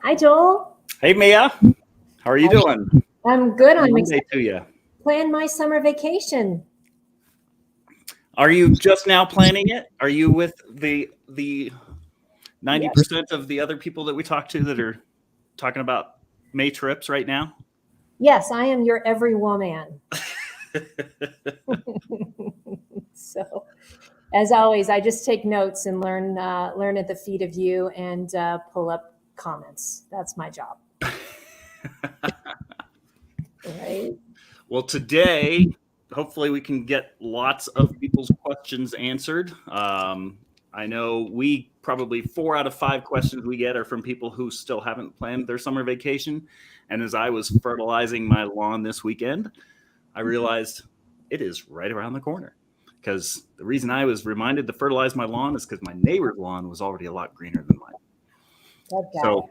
Hi, Joel. Hey, Mia. How are you doing? I'm good. Happy I'm Monday excited to you. to plan my summer vacation. Are you just now planning it? Are you with the Yes, 90% of the other people that we talk to that are talking about May trips right now? yes, I am your every woman. So, as always, I just take notes and learn at the feet of you and pull up comments. That's my job, right? Well, today, hopefully, we can get lots of people's questions answered. I know we probably 4 out of 5 questions we get are from people who still haven't planned their summer vacation. And as I was fertilizing my lawn this weekend, I realized it is right around the corner. Because the reason I was reminded to fertilize my lawn is because my neighbor's lawn was already a lot greener than mine. That So,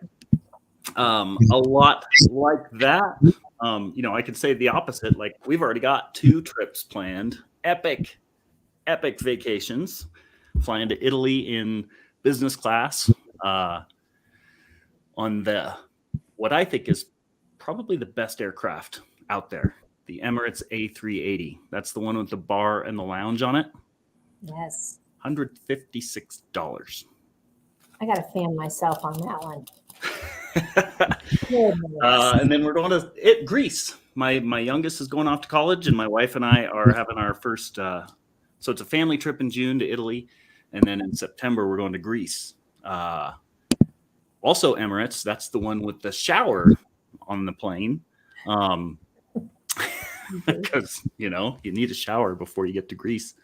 guy. a lot like that. I could say the opposite. Like, we've already got 2 trips planned, epic vacations, flying to Italy in business class on what I think is probably the best aircraft out there, the Emirates A380. That's the one with the bar and the lounge on it. Yes, $156. I got to fan myself on that one. Goodness. And then we're going to Greece. My youngest is going off to college, and my wife and I are having our first. So it's a family trip in June to Italy, and then in September we're going to Greece. Also Emirates. That's the one with the shower on the plane. Because you need a shower before you get to Greece.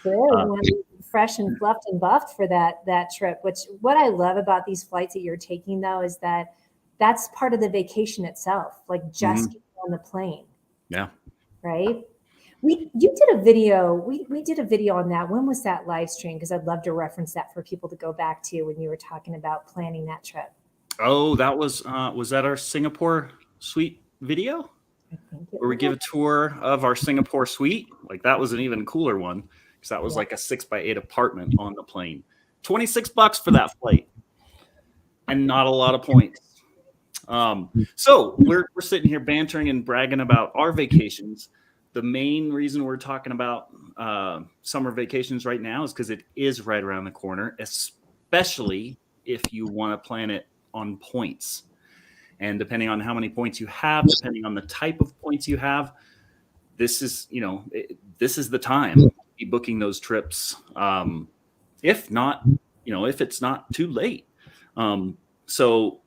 Sure, you want to be fresh and fluffed and buffed for that trip. Which what I love about these flights that you're taking though is that that's part of the vacation itself, like just getting on the plane, Yeah. right? You did a video. We did a video on that. When was that live stream? Because I'd love to reference that for people to go back to when you were talking about planning that trip. Oh, that was that our Singapore suite video? I think it Where we give was. a tour of our Singapore suite. Like, that was an even cooler one because that was Yeah. like a 6x8 apartment on the plane. $26 for that flight, and not a lot of points. So we're sitting here bantering and bragging about our vacations. The main reason we're talking about summer vacations right now is because it is right around the corner, especially if you want to plan it on points. And depending on how many points you have, depending on the type of points you have, this is the time to be booking those trips. If not, if it's not too late. So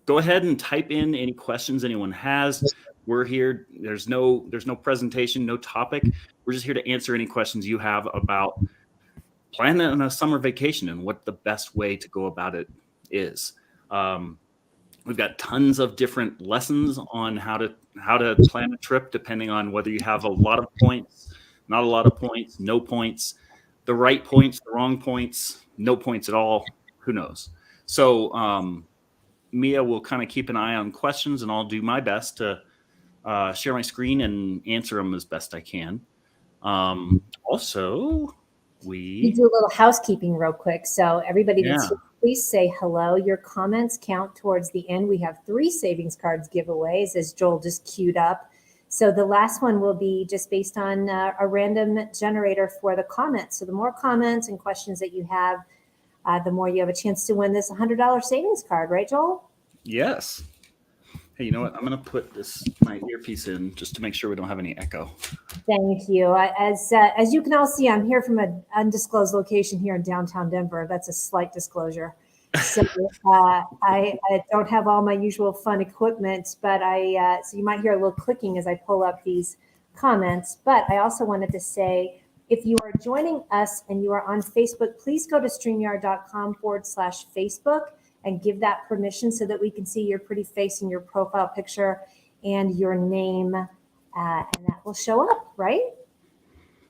go ahead and type in any questions anyone has. We're here. There's no presentation, no topic. We're just here to answer any questions you have about planning a summer vacation and what the best way to go about it is. We've got tons of different lessons on how to plan a trip, depending on whether you have a lot of points, not a lot of points, no points, the right points, the wrong points, no points at all. Who knows? So Mia will kind of keep an eye on questions, and I'll do my best to share my screen and answer them as best I can. Also, We do a little housekeeping real quick. So everybody that's here, please say hello. Your comments count towards the end. We have 3 savings cards giveaways, as Joel just queued up. So the last one will be just based on a random generator for the comments. So the more comments and questions that you have, the more you have a chance to win this $100 savings card, right, Joel? Yes. Hey, you know what? I'm going to put my earpiece in just to make sure we don't have any echo. Thank you. As you can all see, I'm here from an undisclosed location here in downtown Denver. That's a slight disclosure. So I don't have all my usual fun equipment, but so you might hear a little clicking as I pull up these comments. But I also wanted to say, if you are joining us and you are on Facebook, please go to StreamYard.com/Facebook and give that permission so that we can see your pretty face and your profile picture and your name, and that will show up, right?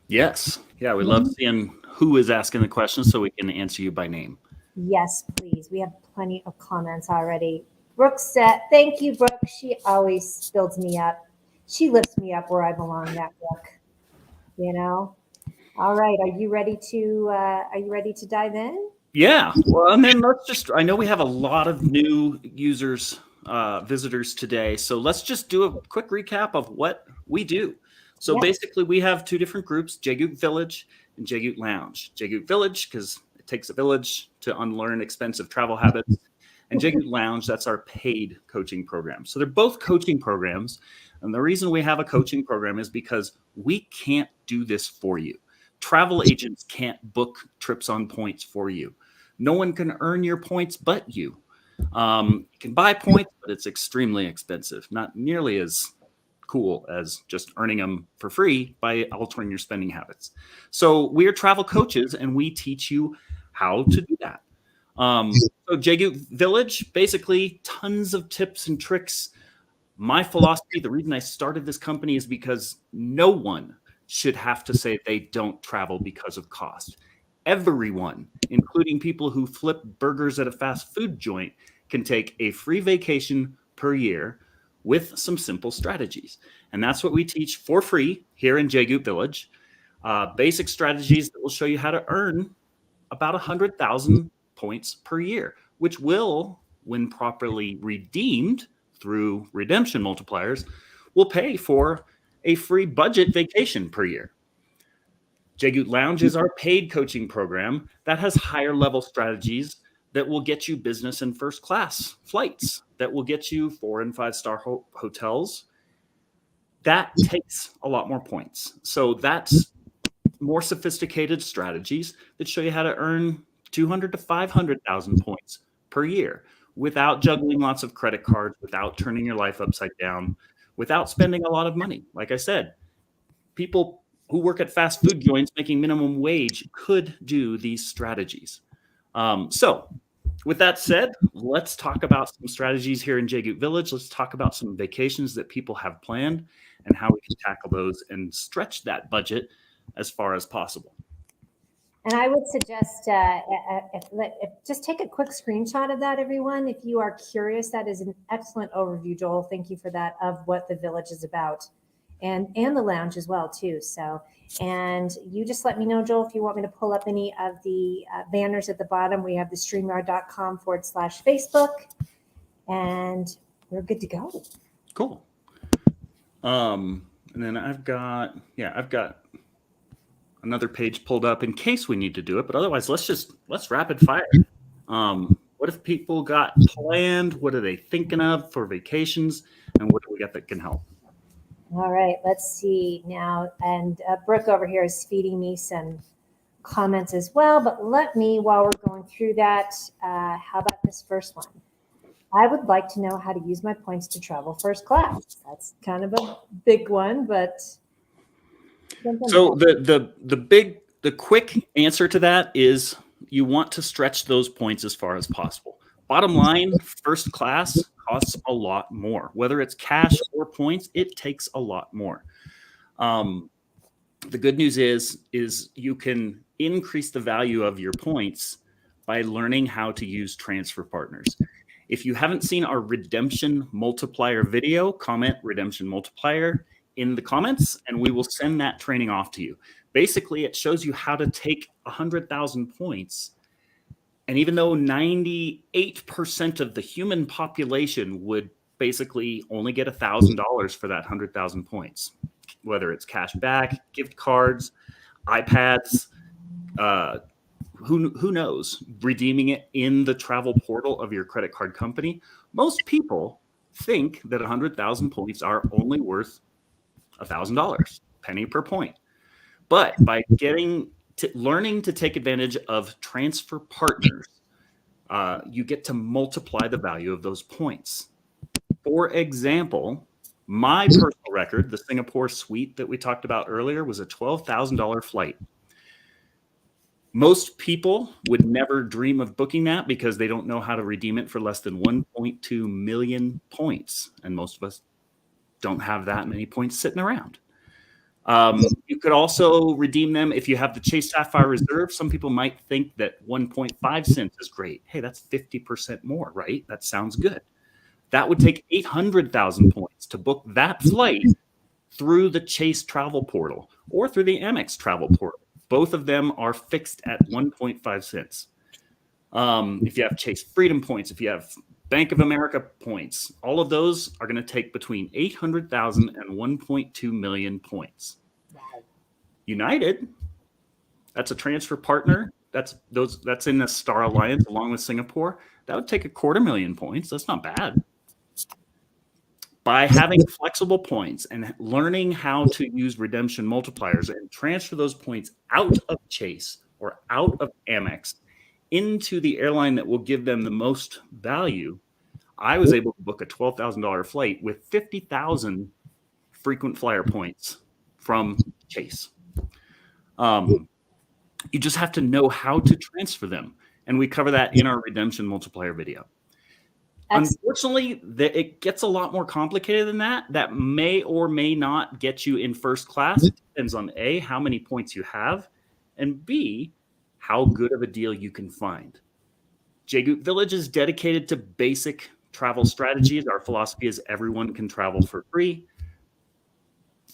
Yes. Yeah, we love seeing who is asking the questions so we can answer you by name. Yes, please. We have plenty of comments already. Brooke said, thank you, Brooke. She always builds me up. She lifts me up where I belong, that Brooke. All right. Are you ready to dive in? Yeah. Well, and then I know we have a lot of new users, visitors today. So let's just do a quick recap of what we do. So Yeah. basically, we have two different groups, Jagoot Village and Jagoot Lounge. Jagoot Village, because it takes a village to unlearn expensive travel habits. And Jagoot Lounge, that's our paid coaching program. So they're both coaching programs. And the reason we have a coaching program is because we can't do this for you. Travel agents can't book trips on points for you. No one can earn your points but you. You can buy points, but it's extremely expensive. Not nearly as cool as just earning them for free by altering your spending habits. So we are travel coaches, and we teach you how to do that. So Jagoot Village, basically tons of tips and tricks. My philosophy, the reason I started this company is because no one should have to say they don't travel because of cost. Everyone, including people who flip burgers at a fast food joint, can take a free vacation per year with some simple strategies. And that's what we teach for free here in Jagoot Village. Basic strategies that will show you how to earn about 100,000 points per year, which will, when properly redeemed through redemption multipliers, will pay for a free budget vacation per year. Jagoot Lounge is our paid coaching program that has higher level strategies that will get you business and first class flights, that will get you 4 and 5 star hotels. That takes a lot more points. So that's more sophisticated strategies that show you how to earn 200 to 500,000 points per year without juggling lots of credit cards, without turning your life upside down, without spending a lot of money. Like I said, people who work at fast food joints making minimum wage could do these strategies. So with that said, let's talk about some strategies here in Jagoot Village. Let's talk about some vacations that people have planned and how we can tackle those and stretch that budget as far as possible. And I would suggest just take a quick screenshot of that, everyone. If you are curious, that is an excellent overview, Joel. Thank you for that, of what the village is about, and the lounge as well too. So, and you just let me know, Joel, if you want me to pull up any of the banners at the bottom. We have the streamyard.com/Facebook, and we're good to go. Cool. And then I've got another page pulled up in case we need to do it, but otherwise let's rapid fire. What if people got planned? What are they thinking of for vacations? And what do we got that can help? All right, let's see now. And Brooke over here is feeding me some comments as well, but let me, while we're going through that, how about this first one? I would like to know how to use my points to travel first class. That's kind of a big one, but so the quick answer to that is you want to stretch those points as far as possible. Bottom line, first class costs a lot more. Whether it's cash or points, it takes a lot more. The good news is you can increase the value of your points by learning how to use transfer partners. If you haven't seen our redemption multiplier video, comment redemption multiplier in the comments, and we will send that training off to you. Basically, it shows you how to take 100,000 points. And even though 98% of the human population would basically only get $1,000 for that 100,000 points, whether it's cash back, gift cards, iPads, who knows, redeeming it in the travel portal of your credit card company. Most people think that 100,000 points are only worth $1,000, penny per point. But by learning to take advantage of transfer partners, you get to multiply the value of those points. For example, my personal record, the Singapore suite that we talked about earlier, was a $12,000 flight. Most people would never dream of booking that because they don't know how to redeem it for less than 1.2 million points. And most of us don't have that many points sitting around. You could also redeem them if you have the Chase Sapphire Reserve. Some people might think that 1.5 cents is great. Hey, that's 50% more, right? That sounds good. That would take 800,000 points to book that flight through the Chase travel portal or through the Amex travel portal. Both of them are fixed at 1.5 cents. If you have Chase Freedom points, if you have Bank of America points, all of those are going to take between 800,000 and 1.2 million points. Wow. United, that's a transfer partner. That's in the Star Alliance along with Singapore. That would take 250,000 points. That's not bad. By having flexible points and learning how to use redemption multipliers and transfer those points out of Chase or out of Amex into the airline that will give them the most value, I was able to book a $12,000 flight with 50,000 frequent flyer points from Chase. You just have to know how to transfer them. And we cover that in our redemption multiplier video. Unfortunately, it gets a lot more complicated than that. That may or may not get you in first class. It depends on A, how many points you have, and B, how good of a deal you can find. JGoot Village is dedicated to basic travel strategies. Our philosophy is everyone can travel for free.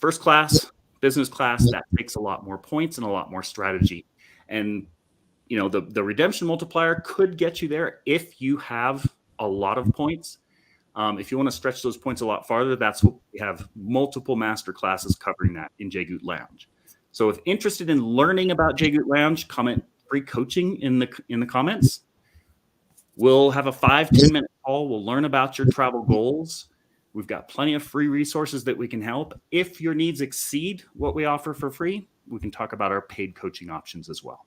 First class, business class, that takes a lot more points and a lot more strategy. And you know, the redemption multiplier could get you there if you have a lot of points. If you want to stretch those points a lot farther, that's what we have multiple master classes covering that in JGoot Lounge. So if interested in learning about JGoot Lounge, comment free coaching in the comments. We'll have a 5-10 minute call. We'll learn about your travel goals. We've got plenty of free resources that we can help. If your needs exceed what we offer for free, we can talk about our paid coaching options as well.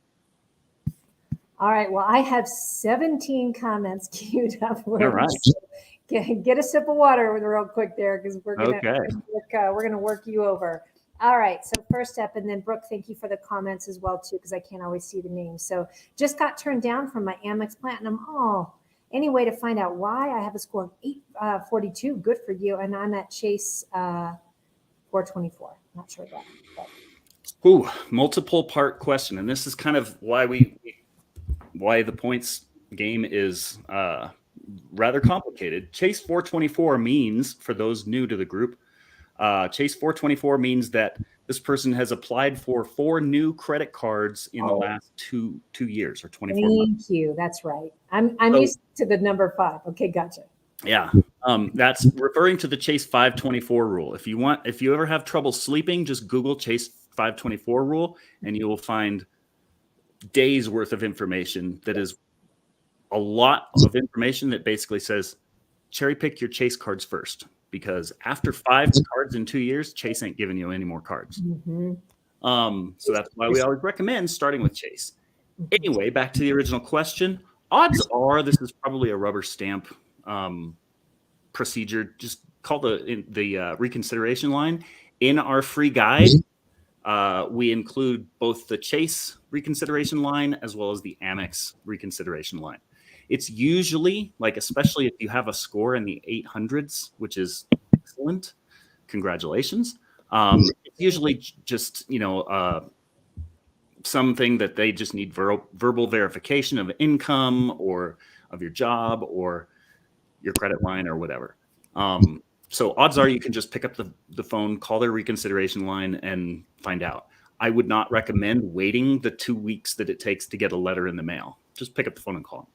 All right. Well, I have 17 comments queued up. All right. Get a sip of water real quick there, because we're gonna work you over. All right. So first up, and then Brooke, thank you for the comments as well too, because I can't always see the names. So just got turned down from my Amex Platinum. Oh, any way to find out why? I have a score of 842. Good for you. And I'm at Chase 424. Not sure about that. Ooh, multiple part question, and this is kind of why the points game is rather complicated. Chase 424 means, for those new to the group, Chase 424 means that this person has applied for 4 new credit cards in the last two years or 24 months. Thank you. That's right. I'm used to the number 5. Okay, gotcha. Yeah, that's referring to the Chase 524 rule. If you ever have trouble sleeping, just Google Chase 524 rule, and you will find days worth of information that is a lot of information that basically says cherry pick your Chase cards first, because after 5 cards in 2 years, Chase ain't giving you any more cards. Mm-hmm. So that's why we always recommend starting with Chase. Anyway, back to the original question. Odds are this is probably a rubber stamp procedure. Just call the reconsideration line. In our free guide, we include both the Chase reconsideration line as well as the Amex reconsideration line. It's usually, like, especially if you have a score in the 800s, which is excellent, congratulations. It's usually just, something that they just need verbal verification of income or of your job or your credit line or whatever. So odds are you can just pick up the phone, call their reconsideration line, and find out. I would not recommend waiting the 2 weeks that it takes to get a letter in the mail. Just pick up the phone and call them.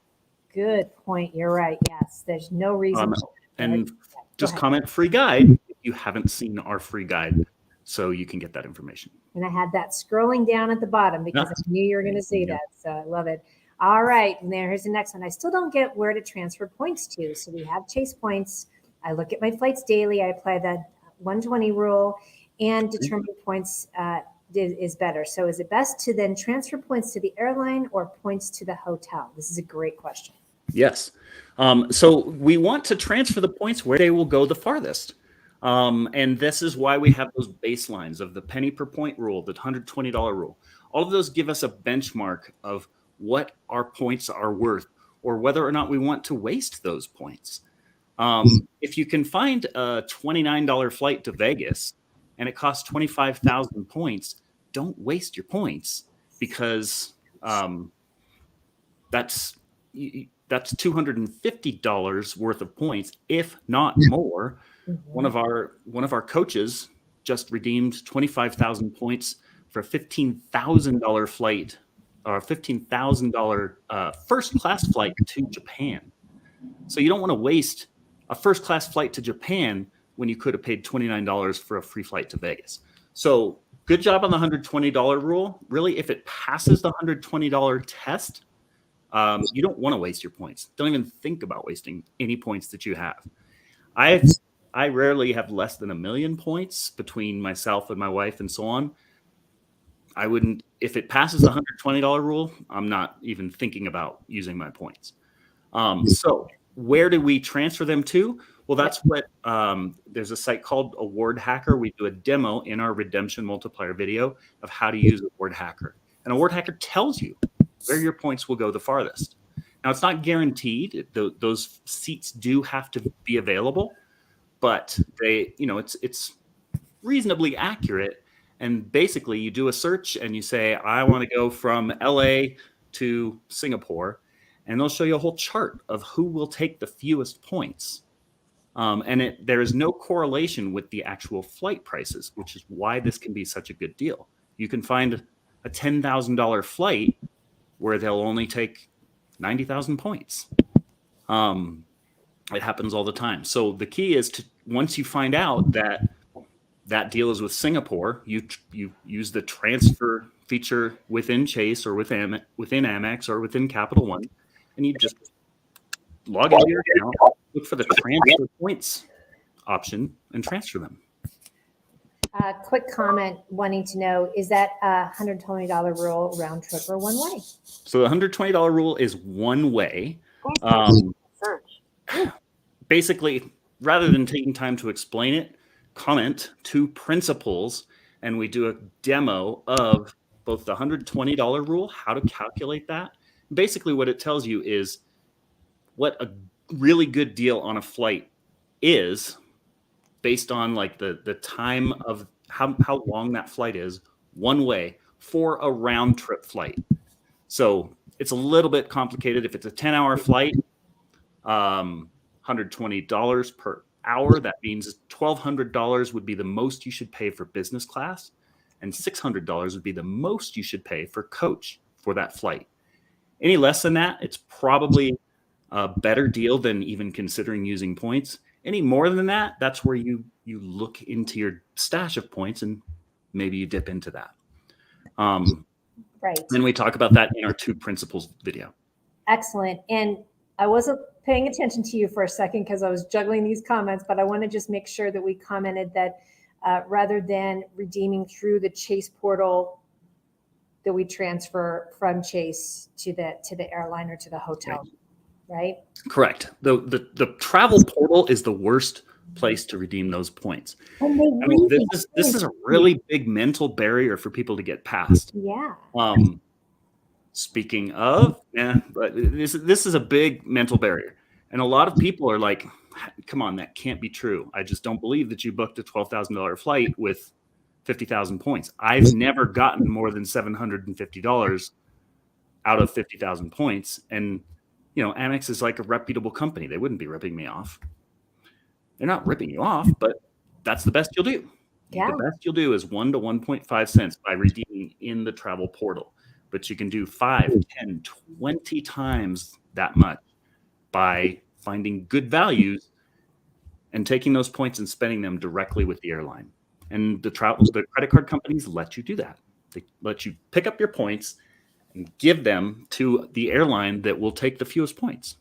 Good point. You're right. Yes, there's no reason. And just comment free guide if you haven't seen our free guide, so you can get that information. And I had that scrolling down at the bottom because I knew you were going to say that. So I love it. All right. And here's the next one. I still don't get where to transfer points to. So we have Chase points. I look at my flights daily. I apply that 120 rule and determine points is better. So is it best to then transfer points to the airline or points to the hotel? This is a great question. Yes. So we want to transfer the points where they will go the farthest. And this is why we have those baselines of the penny per point rule, the $120 rule. All of those give us a benchmark of what our points are worth or whether or not we want to waste those points. If you can find a $29 flight to Vegas and it costs 25,000 points, don't waste your points, because that's $250 worth of points, if not more. Mm-hmm. One of our coaches just redeemed 25,000 points for a $15,000 flight $15,000 first class flight to Japan. So you don't want to waste a first class flight to Japan when you could have paid $29 for a free flight to Vegas. So good job on the $120 rule. Really, if it passes the $120 test, you don't want to waste your points. Don't even think about wasting any points that you have. I rarely have less than 1 million points between myself and my wife and so on. I wouldn't, if it passes the $120 rule, I'm not even thinking about using my points. So where do we transfer them to? Well, that's what, there's a site called Award Hacker. We do a demo in our redemption multiplier video of how to use Award Hacker. And Award Hacker tells you where your points will go the farthest. Now, it's not guaranteed. Those seats do have to be available, but it's reasonably accurate. And basically, you do a search and you say, I want to go from LA to Singapore, and they'll show you a whole chart of who will take the fewest points. And there is no correlation with the actual flight prices, which is why this can be such a good deal. You can find a $10,000 flight where they'll only take 90,000 points. It happens all the time. So the key is to, once you find out that deal is with Singapore, you use the transfer feature within Chase or within Amex or within Capital One, and you just log into your account, look for the transfer points option, and transfer them. Quick comment wanting to know, is that a $120 rule round trip or one way? So the $120 rule is one way. Basically, rather than taking time to explain it, comment 2 principles, and we do a demo of both the $120 rule, how to calculate that. Basically, what it tells you is what a really good deal on a flight is based on like the time of how long that flight is one way for a round trip flight. So it's a little bit complicated. If it's a 10-hour flight, $120 per hour, that means $1,200 would be the most you should pay for business class, and $600 would be the most you should pay for coach for that flight. Any less than that, it's probably a better deal than even considering using points. Any more than that, that's where you look into your stash of points and maybe you dip into that. Right. Then we talk about that in our 2 principles video. Excellent. And I wasn't paying attention to you for a second because I was juggling these comments, but I want to just make sure that we commented that rather than redeeming through the Chase portal, that we transfer from Chase to the airline or to the hotel, right? Correct. The travel portal is the worst place to redeem those points. This is a really big mental barrier for people to get past. Yeah. Speaking of, but this is a big mental barrier. And a lot of people are like, come on, that can't be true. I just don't believe that you booked a $12,000 flight with 50,000 points. I've never gotten more than $750 out of 50,000 points. And, Amex is like a reputable company. They wouldn't be ripping me off. They're not ripping you off, but that's the best you'll do. Yeah. The best you'll do is 1 to 1.5 cents by redeeming in the travel portal. But you can do 5, 10, 20 times that much by finding good values and taking those points and spending them directly with the airline. And the credit card companies let you do that. They let you pick up your points and give them to the airline that will take the fewest points.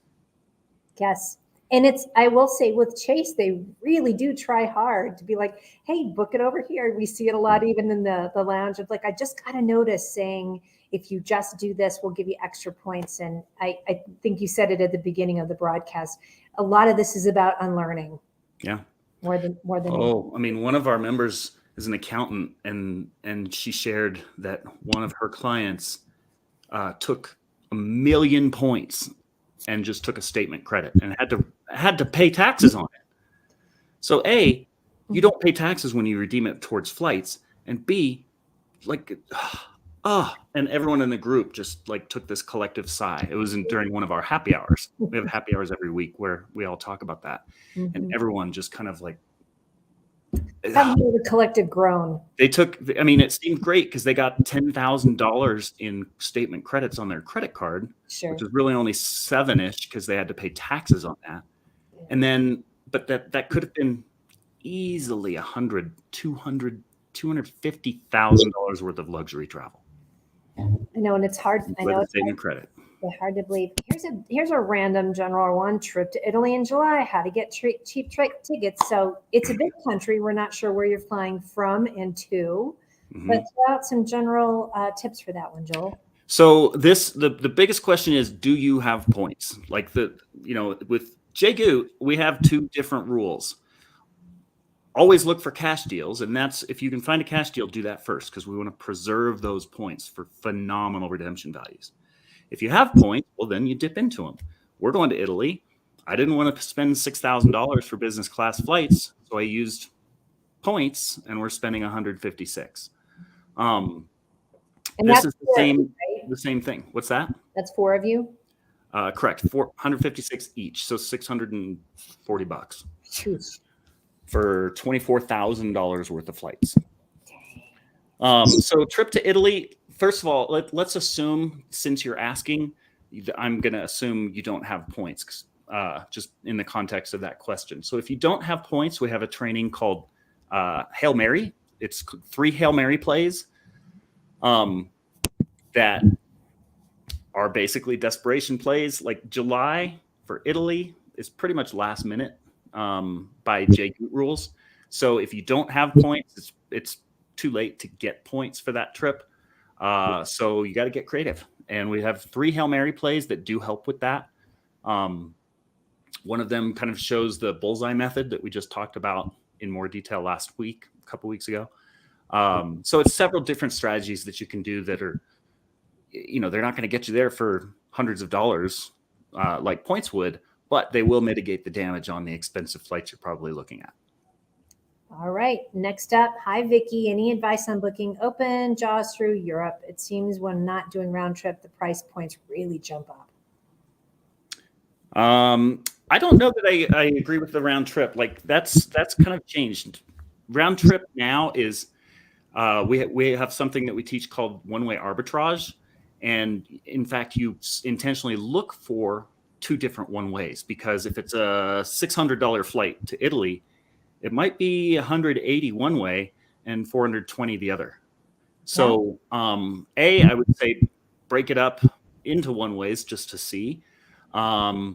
Yes. And I will say with Chase, they really do try hard to be like, hey, book it over here. We see it a lot, even in the lounge of like, I just got a notice saying, if you just do this, we'll give you extra points. And I think you said it at the beginning of the broadcast. A lot of this is about unlearning. Yeah. More than. Oh, I mean, one of our members is an accountant, and she shared that one of her clients took 1 million points and just took a statement credit and had to pay taxes on it. So A, you don't pay taxes when you redeem it towards flights, and B, like, and everyone in the group just like took this collective sigh. It was during one of our happy hours. We have happy hours every week where we all talk about that. Mm-hmm. And everyone just kind of like Have the collective groan. They took, I mean, it seemed great because they got $10,000 in statement credits on their credit card, Sure. which was really only 7-ish because they had to pay taxes on that. And then, but that could have been easily $250,000 worth of luxury travel. I know, and it's hard. I know it's statement credit. Hard to believe. Here's a random general one: trip to Italy in July. How to get cheap tickets. So it's a big country. We're not sure where you're flying from and to, but throw out some general tips for that one, Joel. So the biggest question is, do you have points? Like with Jay Goot, we have 2 different rules. Always look for cash deals, and that's, if you can find a cash deal, do that first because we want to preserve those points for phenomenal redemption values. If you have points, well, then you dip into them. We're going to Italy. I didn't want to spend $6,000 for business class flights, so I used points, and we're spending $156. And this is the same thing. What's that? That's 4 of you. Correct. $456 each, so $640 for $24,000 worth of flights. So trip to Italy. First of all, let's assume, since you're asking, I'm going to assume you don't have points, just in the context of that question. So if you don't have points, we have a training called Hail Mary. It's 3 Hail Mary plays that are basically desperation plays. Like July for Italy is pretty much last minute by Jay Goot rules. So if you don't have points, it's too late to get points for that trip. So you got to get creative. And we have 3 Hail Mary plays that do help with that. One of them kind of shows the bullseye method that we just talked about in more detail last week, a couple weeks ago. So it's several different strategies that you can do that are, they're not going to get you there for hundreds of dollars like points would, but they will mitigate the damage on the expensive flights you're probably looking at. All right. Next up, hi, Vicky. Any advice on booking open jaws through Europe? It seems when not doing round trip, the price points really jump up. I don't know that I agree with the round trip. Like that's kind of changed. Round trip now is we have something that we teach called one-way arbitrage. And in fact, you intentionally look for 2 different one-ways, because if it's a $600 flight to Italy, it might be 180 one way and 420 the other. So, I would say break it up into one ways just to see. I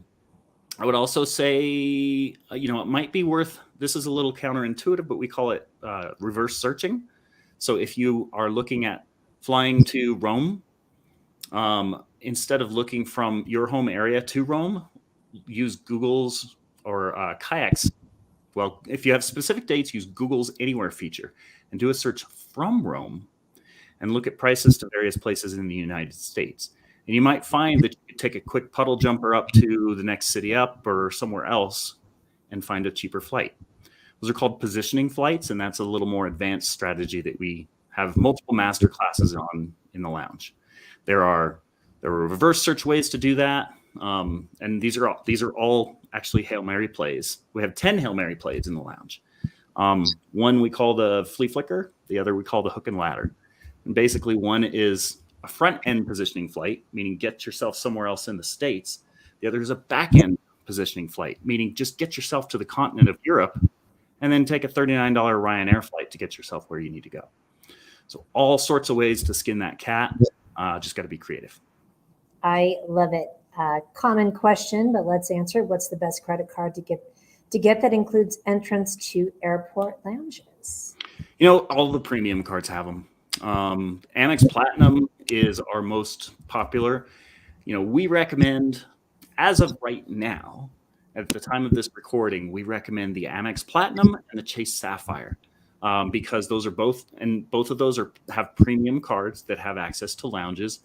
would also say, it might be worth, this is a little counterintuitive, but we call it reverse searching. So if you are looking at flying to Rome, instead of looking from your home area to Rome, use Google's or Kayak's. Well, if you have specific dates, use Google's Anywhere feature and do a search from Rome and look at prices to various places in the United States. And you might find that you could take a quick puddle jumper up to the next city up or somewhere else and find a cheaper flight. Those are called positioning flights, and that's a little more advanced strategy that we have multiple master classes on in the lounge. There are reverse search ways to do that. And these are all actually Hail Mary plays. We have 10 Hail Mary plays in the lounge. One we call the flea flicker, the other we call the hook and ladder. And basically one is a front end positioning flight, meaning get yourself somewhere else in the States. The other is a back end positioning flight, meaning just get yourself to the continent of Europe and then take a $39 Ryanair flight to get yourself where you need to go. So all sorts of ways to skin that cat. Just got to be creative. I love it. Common question, but let's answer. What's the best credit card to get that includes entrance to airport lounges? All the premium cards have them. Amex Platinum is our most popular. We recommend, as of right now, at the time of this recording, we recommend the Amex Platinum and the Chase Sapphire because those are both of those have premium cards that have access to lounges.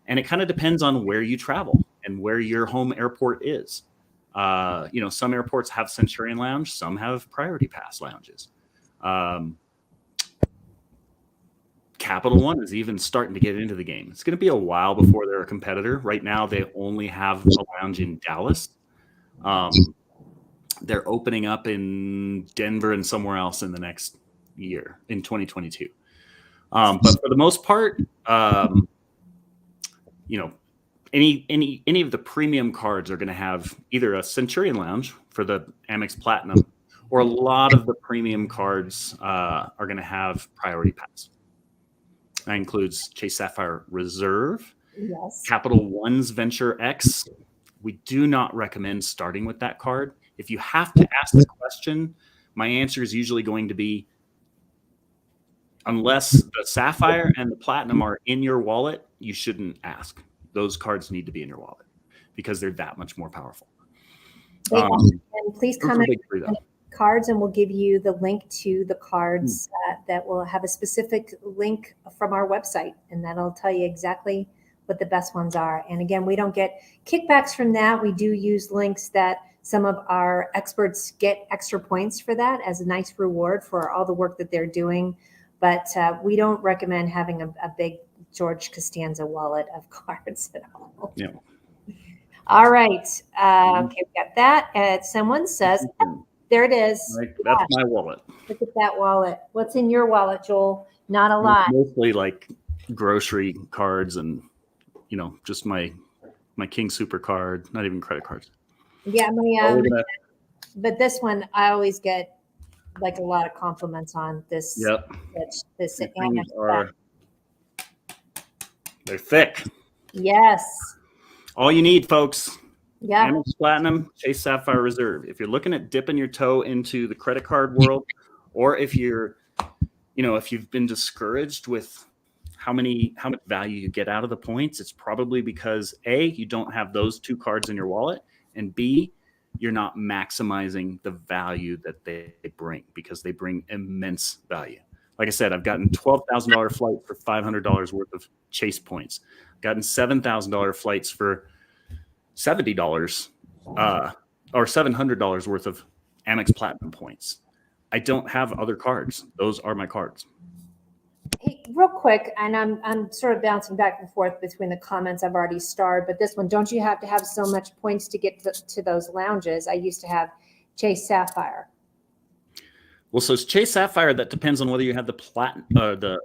And it kind of depends on where you travel and where your home airport is. Some airports have Centurion Lounge, some have Priority Pass lounges. Capital One is even starting to get into the game. It's going to be a while before they're a competitor. Right now, they only have a lounge in Dallas. They're opening up in Denver and somewhere else in the next year in 2022. But for the most part, any of the premium cards are going to have either a Centurion Lounge for the Amex Platinum, or a lot of the premium cards are going to have Priority Pass. That includes Chase Sapphire Reserve, Yes. Capital One's Venture X. We do not recommend starting with that card. If you have to ask the question, my answer is usually going to be, unless the Sapphire and the Platinum are in your wallet, you shouldn't ask. Those cards need to be in your wallet because they're that much more powerful. And please comment on cards, and we'll give you the link to the cards that will have a specific link from our website, and that'll tell you exactly what the best ones are. And again, we don't get kickbacks from that. We do use links that some of our experts get extra points for that as a nice reward for all the work that they're doing. But we don't recommend having a big George Costanza wallet of cards at all. Yeah. All right. Okay, we got that. Someone says, there it is. That's my wallet. Look at that wallet. What's in your wallet, Joel? Not a lot. Mostly like grocery cards and, just my King Super card, not even credit cards. Yeah, but this one I always get like a lot of compliments on this. Yep. This they're thick. Yes. All you need, folks. Yeah. Amex Platinum, Chase Sapphire Reserve. If you're looking at dipping your toe into the credit card world, or if you're, if you've been discouraged with how much value you get out of the points, it's probably because A, you don't have those two cards in your wallet, and B, you're not maximizing the value that they bring, because they bring immense value. Like I said, I've gotten $12,000 flight for $500 worth of Chase points. Gotten $7,000 flights for $70 or $700 worth of Amex Platinum points. I don't have other cards. Those are my cards. Hey, real quick, and I'm sort of bouncing back and forth between the comments I've already starred, but this one, don't you have to have so much points to get to those lounges? I used to have Chase Sapphire. Well, so it's Chase Sapphire. That depends on whether you have the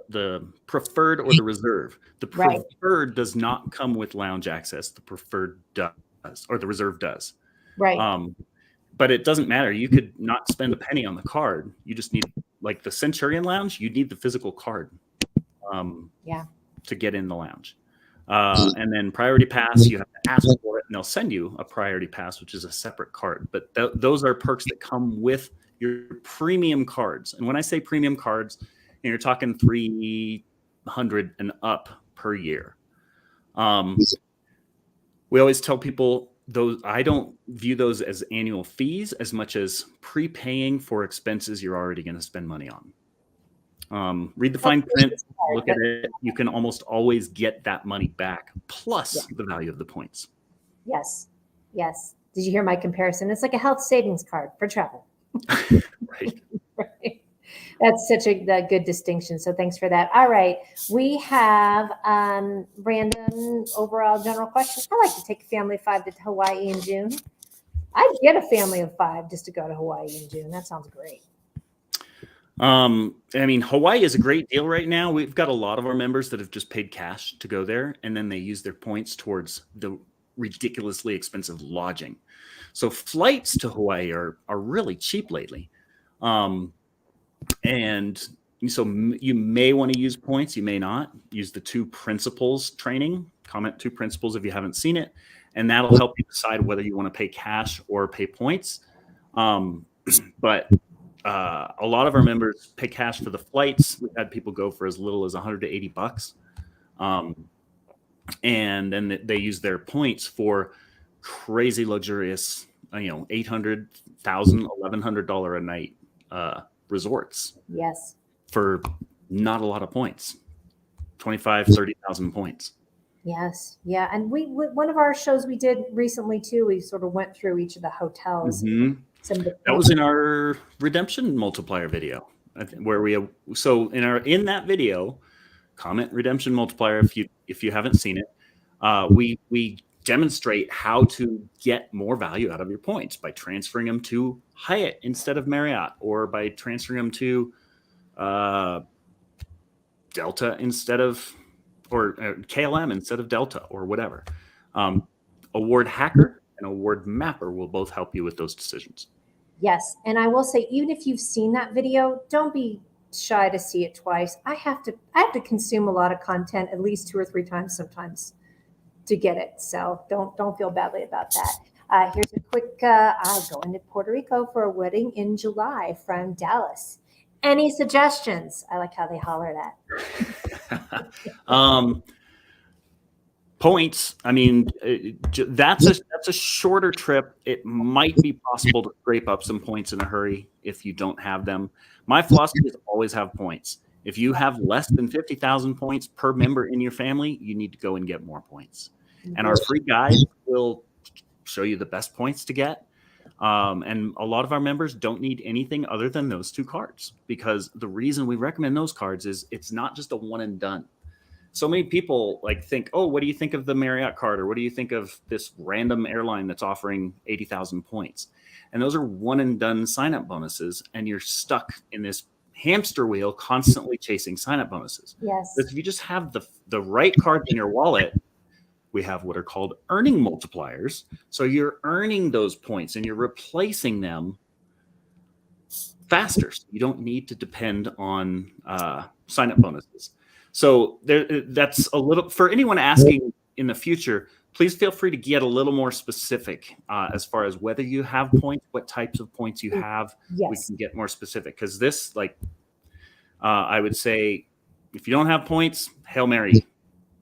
the preferred or the reserve. The preferred does not come with lounge access. The preferred does, or the reserve does. Right. But it doesn't matter. You could not spend a penny on the card. You just need, like the Centurion Lounge, you need the physical card to get in the lounge. And then Priority Pass, you have to ask for it, and they'll send you a Priority Pass, which is a separate card. But those are perks that come with your premium cards. And when I say premium cards, you're talking 300 and up per year. We always tell people, those, I don't view those as annual fees as much as prepaying for expenses you're already going to spend money on. Read the fine print, look at it. You can almost always get that money back, plus the value of the points. Yes. Yes. Did you hear my comparison? It's like a health savings card for travel. Right. Right. That's such a good distinction. So thanks for that. All right. We have random overall general questions. I like to take a family of 5 to Hawaii in June. I'd get a family of 5 just to go to Hawaii in June. That sounds great. I mean, Hawaii is a great deal right now. We've got a lot of our members that have just paid cash to go there, and then they use their points towards the ridiculously expensive lodging. So flights to Hawaii are really cheap lately. And so you may want to use points. You may not. Use the 2 principles training. Comment 2 principles if you haven't seen it. And that'll help you decide whether you want to pay cash or pay points. But a lot of our members pay cash for the flights. We've had people go for as little as $100 to $80. And then they use their points for crazy luxurious, $800, $1,000, $1,100 a night resorts. Yes. For not a lot of points, 25,000, 30,000 points. Yes. Yeah. And we one of our shows we did recently too, we sort of went through each of the hotels. Mm-hmm. That was in our redemption multiplier video, where in that video, comment redemption multiplier if you haven't seen it. We demonstrate how to get more value out of your points by transferring them to Hyatt instead of Marriott, or by transferring them to Delta instead of, or KLM instead of Delta, or whatever. Award Hacker and Award Mapper will both help you with those decisions. Yes. And I will say, even if you've seen that video, don't be shy to see it twice. I have to consume a lot of content at least 2 or 3 times sometimes to get it. So don't feel badly about that. Here's a quick, I'm going to Puerto Rico for a wedding in July from Dallas. Any suggestions? I like how they holler that. Points. I mean, that's a shorter trip. It might be possible to scrape up some points in a hurry if you don't have them. My philosophy is always have points. If you have less than 50,000 points per member in your family, you need to go and get more points. And our free guide will show you the best points to get. And a lot of our members don't need anything other than those 2 cards, because the reason we recommend those cards is it's not just a one and done. So many people think, oh, what do you think of the Marriott card? Or what do you think of this random airline that's offering 80,000 points? And those are one and done sign-up bonuses. And you're stuck in this hamster wheel constantly chasing sign-up bonuses. Yes. But if you just have the right cards in your wallet, we have what are called earning multipliers. So you're earning those points and you're replacing them faster. So you don't need to depend on sign-up bonuses. So that's a little, for anyone asking in the future, please feel free to get a little more specific as far as whether you have points, what types of points you have. Yes. We can get more specific, because this, I would say, if you don't have points, Hail Mary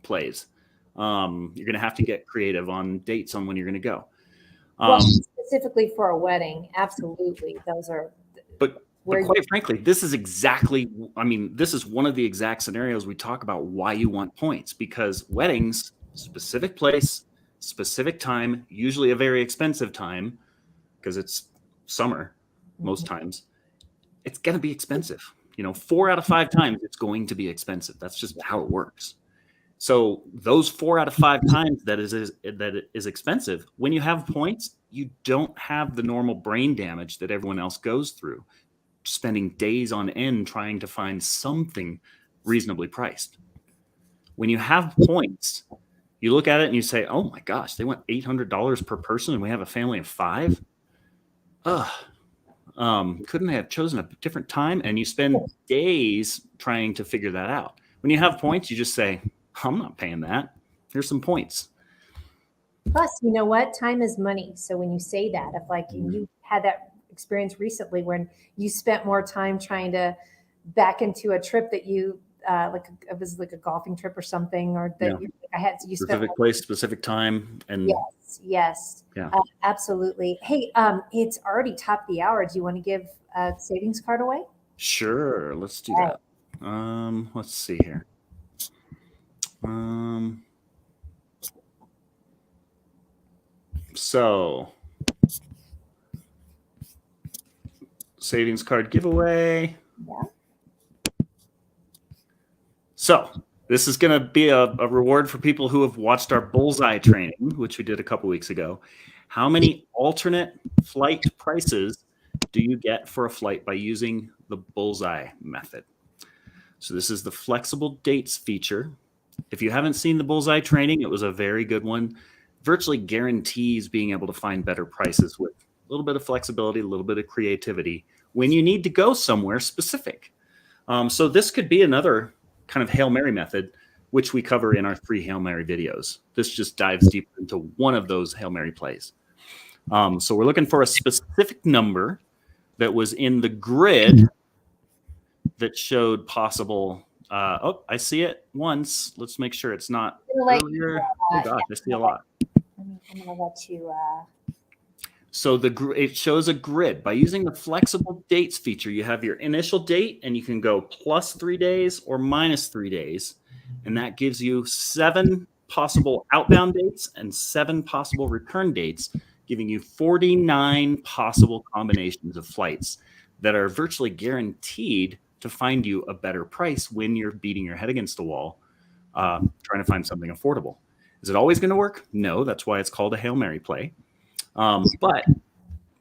plays. You're going to have to get creative on dates on when you're going to go. Well, specifically for a wedding, absolutely. Those are. But quite frankly, this is this is one of the exact scenarios we talk about why you want points, because weddings, specific place, specific time, usually a very expensive time, because it's summer most times, it's going to be expensive. 4 out of 5 times it's going to be expensive. That's just how it works. So those 4 out of 5 times that it is expensive, when you have points, you don't have the normal brain damage that everyone else goes through, spending days on end trying to find something reasonably priced. When you have points, you look at it and you say, oh my gosh, they want $800 per person and we have a family of 5. Couldn't they have chosen a different time? And you spend days trying to figure that out. When you have points, you just say, I'm not paying that. Here's some points. Plus, you know what? Time is money. So when you say that, if you had that experience recently when you spent more time trying to back into a trip that you it was like a golfing trip or something, or that I had you specific place, specific time, and yes, absolutely. Hey, it's already top of the hour. Do you want to give a savings card away? Sure, let's do that. Let's see here. So savings card giveaway. Yeah. So this is going to be a reward for people who have watched our Bullseye training, which we did a couple weeks ago. How many alternate flight prices do you get for a flight by using the Bullseye method? So this is the flexible dates feature. If you haven't seen the Bullseye training, it was a very good one. Virtually guarantees being able to find better prices with a little bit of flexibility, a little bit of creativity when you need to go somewhere specific. So this could be another kind of Hail Mary method, which we cover in our 3 Hail Mary videos. This just dives deeper into one of those Hail Mary plays. So we're looking for a specific number that was in the grid that showed possible. I see it once. Let's make sure it's not earlier. Oh gosh, I see a lot. I'm going to let you. So it shows a grid. By using the flexible dates feature, you have your initial date and you can go plus 3 days or minus 3 days. And that gives you 7 possible outbound dates and 7 possible return dates, giving you 49 possible combinations of flights that are virtually guaranteed to find you a better price when you're beating your head against the wall, trying to find something affordable. Is it always going to work? No, that's why it's called a Hail Mary play. But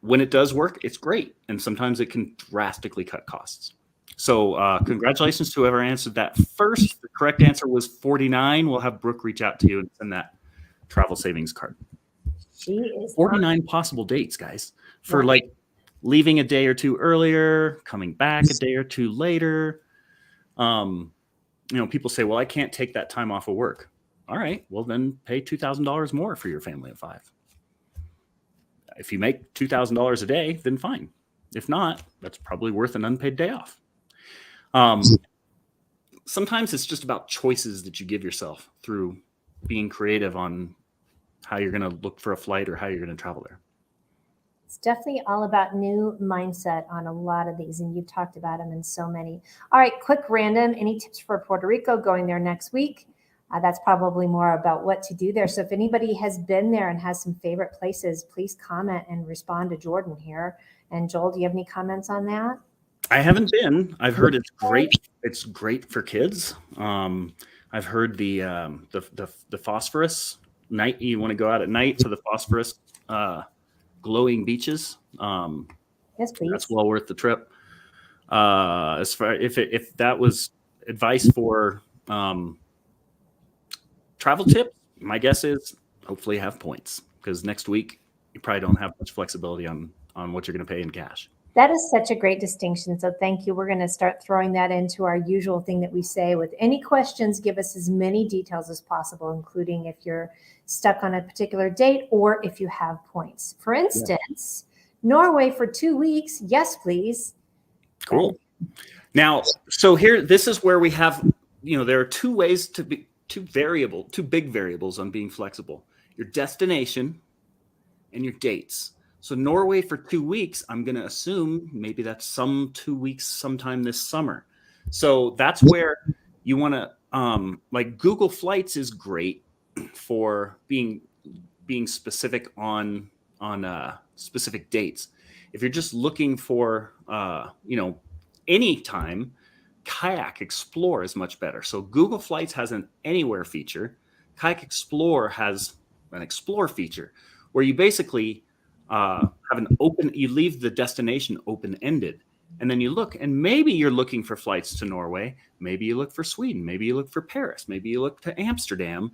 when it does work, it's great. And sometimes it can drastically cut costs. So congratulations to whoever answered that first. The correct answer was 49. We'll have Brooke reach out to you and send that travel savings card. She is 49 possible dates, guys, for like leaving a day or two earlier, coming back a day or two later. People say, well, I can't take that time off of work. All right, well, then pay $2,000 more for your family of 5. If you make $2,000 a day, then fine. If not, that's probably worth an unpaid day off. Sometimes it's just about choices that you give yourself through being creative on how you're going to look for a flight or how you're going to travel there. It's definitely all about new mindset on a lot of these, and you've talked about them in so many. All right, quick random. Any tips for Puerto Rico going there next week? That's probably more about what to do there. So if anybody has been there and has some favorite places, please comment and respond to Jordan here. And Joel, do you have any comments on that? I haven't been. I've heard it's great. It's great for kids. I've heard the phosphorus night. You want to go out at night for the phosphorus glowing beaches. Yes, please. That's well worth the trip. As far if that was advice for travel tips, my guess is hopefully have points, because next week you probably don't have much flexibility on what you're going to pay in cash. That is such a great distinction. So thank you. We're going to start throwing that into our usual thing that we say. With any questions, give us as many details as possible, including if you're stuck on a particular date or if you have points. For instance, Norway for 2 weeks. Yes, please. Cool. Now, so here, this is where we have, there are two ways to be, two big variables on being flexible: your destination and your dates. So Norway for 2 weeks, I'm going to assume maybe that's 2 weeks sometime this summer. So that's where you want to, like Google Flights is great for being specific on specific dates. If you're just looking for, any time, Kayak Explorer is much better. So Google Flights has an anywhere feature. Kayak Explorer has an explore feature where you basically have you leave the destination open-ended, and then you look, and maybe you're looking for flights to Norway, maybe you look for Sweden, maybe you look for Paris, maybe you look to Amsterdam,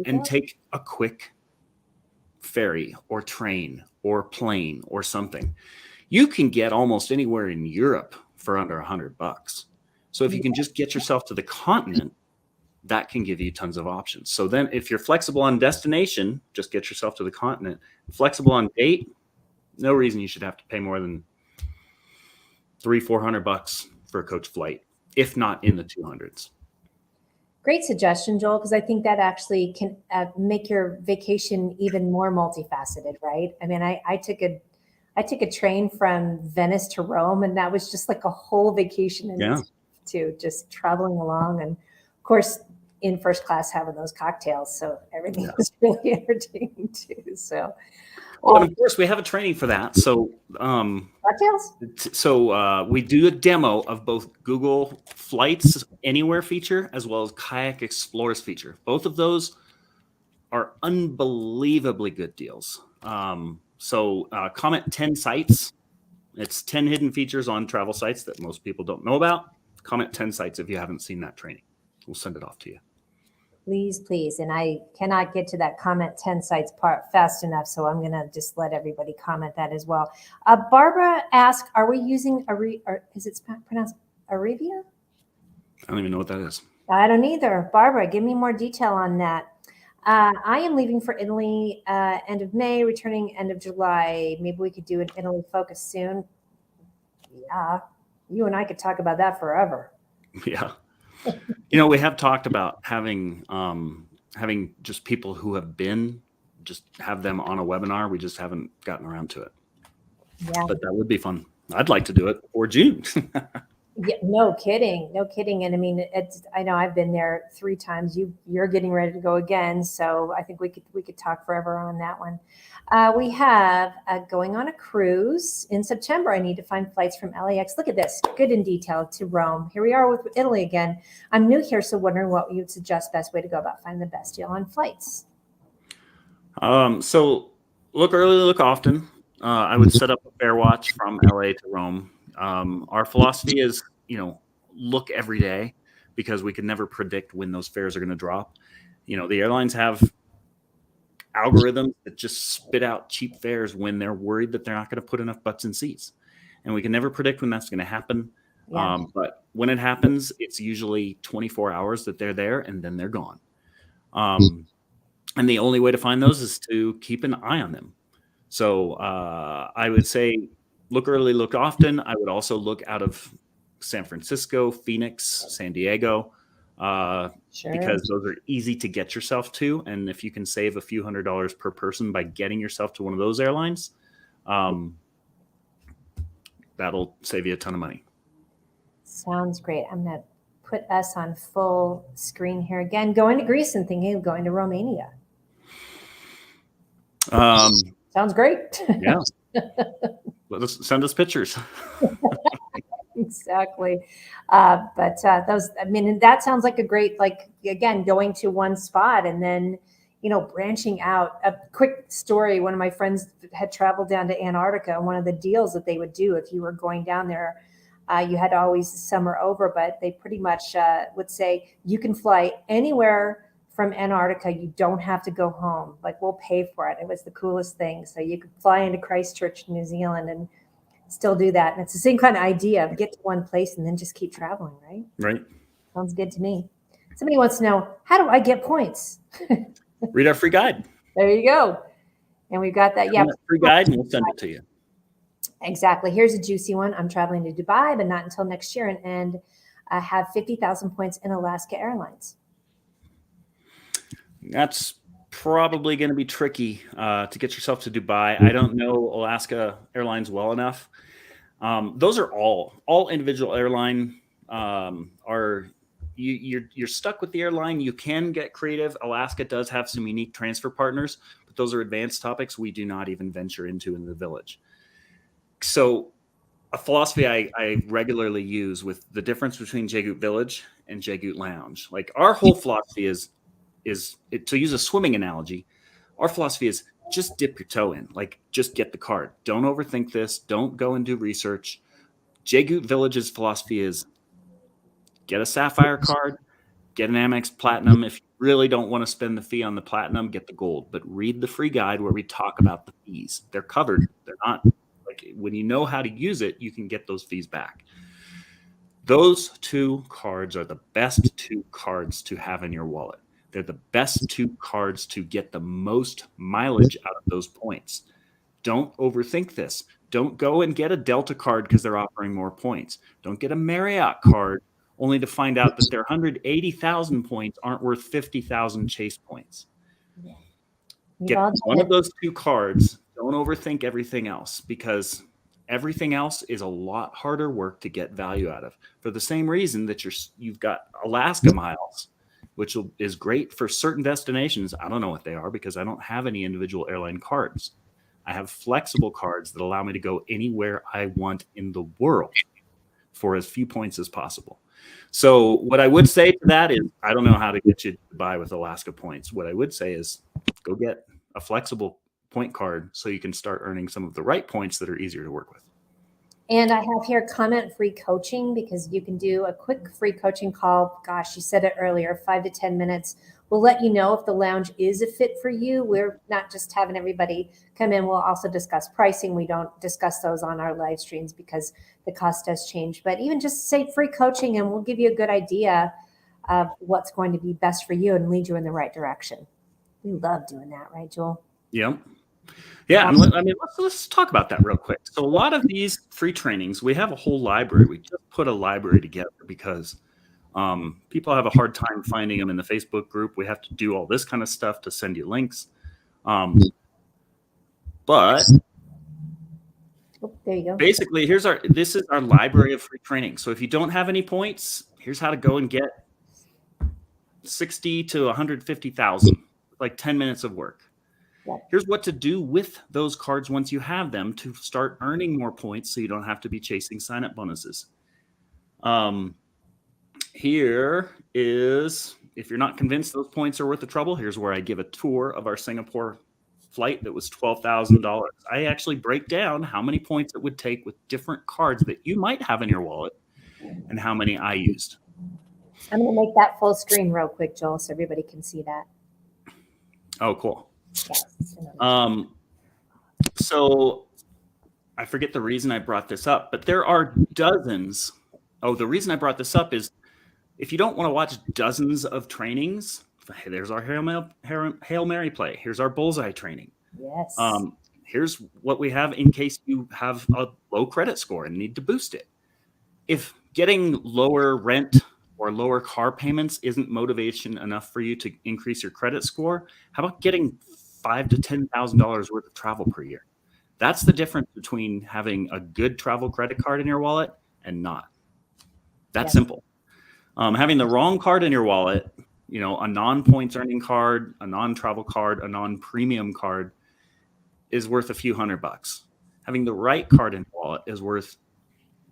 and take a quick ferry or train or plane or something. You can get almost anywhere in Europe for under $100. So if you can just get yourself to the continent, that can give you tons of options. So then if you're flexible on destination, just get yourself to the continent. Flexible on date, no reason you should have to pay more than $300-400 for a coach flight, if not in the 200s. Great suggestion, Joel, because I think that actually can make your vacation even more multifaceted, right? I mean, I took a train from Venice to Rome, and that was just like a whole vacation to just traveling along. And of course, in first class having those cocktails. So everything was really entertaining too. So, well, of course, we have a training for that. So, cocktails. So we do a demo of both Google Flights Anywhere feature as well as Kayak Explorers feature. Both of those are unbelievably good deals. So comment 10 sites. It's 10 hidden features on travel sites that most people don't know about. Comment 10 sites if you haven't seen that training. We'll send it off to you. Please, please. And I cannot get to that comment 10 sites part fast enough, so I'm going to just let everybody comment that as well. Barbara asked, are we using, is it pronounced Arivia? I don't even know what that is. I don't either. Barbara, give me more detail on that. I am leaving for Italy end of May, returning end of July. Maybe we could do an Italy focus soon. Yeah, you and I could talk about that forever. Yeah. We have talked about having just people who have been, just have them on a webinar. We just haven't gotten around to it. Yeah. But that would be fun. I'd like to do it for June. Yeah, no kidding. And I mean, I know I've been there 3 times. You're getting ready to go again, so I think we could talk forever on that one. We have going on a cruise in September. I need to find flights from LAX. Look at this, good in detail, to Rome. Here we are with Italy again. I'm new here, so wondering what you would suggest best way to go about finding the best deal on flights. So look early, look often. I would set up a fare watch from LA to Rome. Our philosophy is, look every day because we can never predict when those fares are going to drop. The airlines have algorithms that just spit out cheap fares when they're worried that they're not going to put enough butts in seats. And we can never predict when that's going to happen. Yeah. But when it happens, it's usually 24 hours that they're there and then they're gone. And the only way to find those is to keep an eye on them. So I would say look early, look often. I would also look out of San Francisco, Phoenix, San Diego, because those are easy to get yourself to. And if you can save a few $100s per person by getting yourself to one of those airlines, that'll save you a ton of money. Sounds great. I'm going to put us on full screen here again. Going to Greece and thinking of going to Romania. Sounds great. Yeah. Send us pictures. Exactly. But that sounds like a great, again, going to one spot and then, branching out. A quick story. One of my friends had traveled down to Antarctica, and one of the deals that they would do if you were going down there, you had always summer over, but they pretty much would say you can fly anywhere from Antarctica. You don't have to go home. We'll pay for it. It was the coolest thing. So you could fly into Christchurch, New Zealand, and still do that. And it's the same kind of idea of get to one place and then just keep traveling, right? Right. Sounds good to me. Somebody wants to know, how do I get points? Read our free guide. There you go. And we've got that. Yeah. Free guide, and we'll send it to you. Exactly. Here's a juicy one. I'm traveling to Dubai, but not until next year, and I have 50,000 points in Alaska Airlines. That's probably going to be tricky to get yourself to Dubai. I don't know Alaska Airlines well enough. Those are all individual airline are you're stuck with the airline. You can get creative. Alaska does have some unique transfer partners, but those are advanced topics we do not even venture into in the village. So a philosophy I regularly use with the difference between Jagut Village and Jagut Lounge. Our whole philosophy is to use a swimming analogy. Our philosophy is just dip your toe in, just get the card. Don't overthink this. Don't go and do research. Jagut Village's philosophy is get a Sapphire card, get an Amex Platinum. If you really don't want to spend the fee on the Platinum, get the Gold, but read the free guide where we talk about the fees. They're covered. They're not when you know how to use it, you can get those fees back. Those two cards are the best two cards to have in your wallet. They're the best two cards to get the most mileage out of those points. Don't overthink this. Don't go and get a Delta card because they're offering more points. Don't get a Marriott card only to find out that their 180,000 points aren't worth 50,000 Chase points. Get one of those two cards. Don't overthink everything else, because everything else is a lot harder work to get value out of, for the same reason that you've got Alaska miles, which is great for certain destinations. I don't know what they are because I don't have any individual airline cards. I have flexible cards that allow me to go anywhere I want in the world for as few points as possible. So what I would say to that is, I don't know how to get you to buy with Alaska points. What I would say is go get a flexible point card so you can start earning some of the right points that are easier to work with. And I have here comment-free coaching, because you can do a quick free coaching call. Gosh, you said it earlier, 5 to 10 minutes. We'll let you know if the lounge is a fit for you. We're not just having everybody come in. We'll also discuss pricing. We don't discuss those on our live streams because the cost does change. But even just say free coaching, and we'll give you a good idea of what's going to be best for you and lead you in the right direction. We love doing that, right, Joel? Yep. Yeah, and let's talk about that real quick. So a lot of these free trainings, we have a whole library. We just put a library together because people have a hard time finding them in the Facebook group. We have to do all this kind of stuff to send you links. But there you go. Basically, this is our library of free training. So if you don't have any points, here's how to go and get 60 to 150,000, like 10 minutes of work. Yeah. Here's what to do with those cards once you have them to start earning more points so you don't have to be chasing sign-up bonuses. Here is, if you're not convinced those points are worth the trouble, here's where I give a tour of our Singapore flight that was $12,000. I actually break down how many points it would take with different cards that you might have in your wallet and how many I used. I'm going to make that full screen real quick, Joel, so everybody can see that. Oh, cool. Yes. So I forget the reason I brought this up, but there are dozens. Oh, the reason I brought this up is if you don't want to watch dozens of trainings, hey, there's our Hail Mary play. Here's our bullseye training. Yes. Here's what we have in case you have a low credit score and need to boost it. If getting lower rent or lower car payments isn't motivation enough for you to increase your credit score, how about getting $5,000 to $10,000 worth of travel per year? That's the difference between having a good travel credit card in your wallet and not. That's simple. Having the wrong card in your wallet, a non-points earning card, a non-travel card, a non-premium card is worth a few $100. Having the right card in your wallet is worth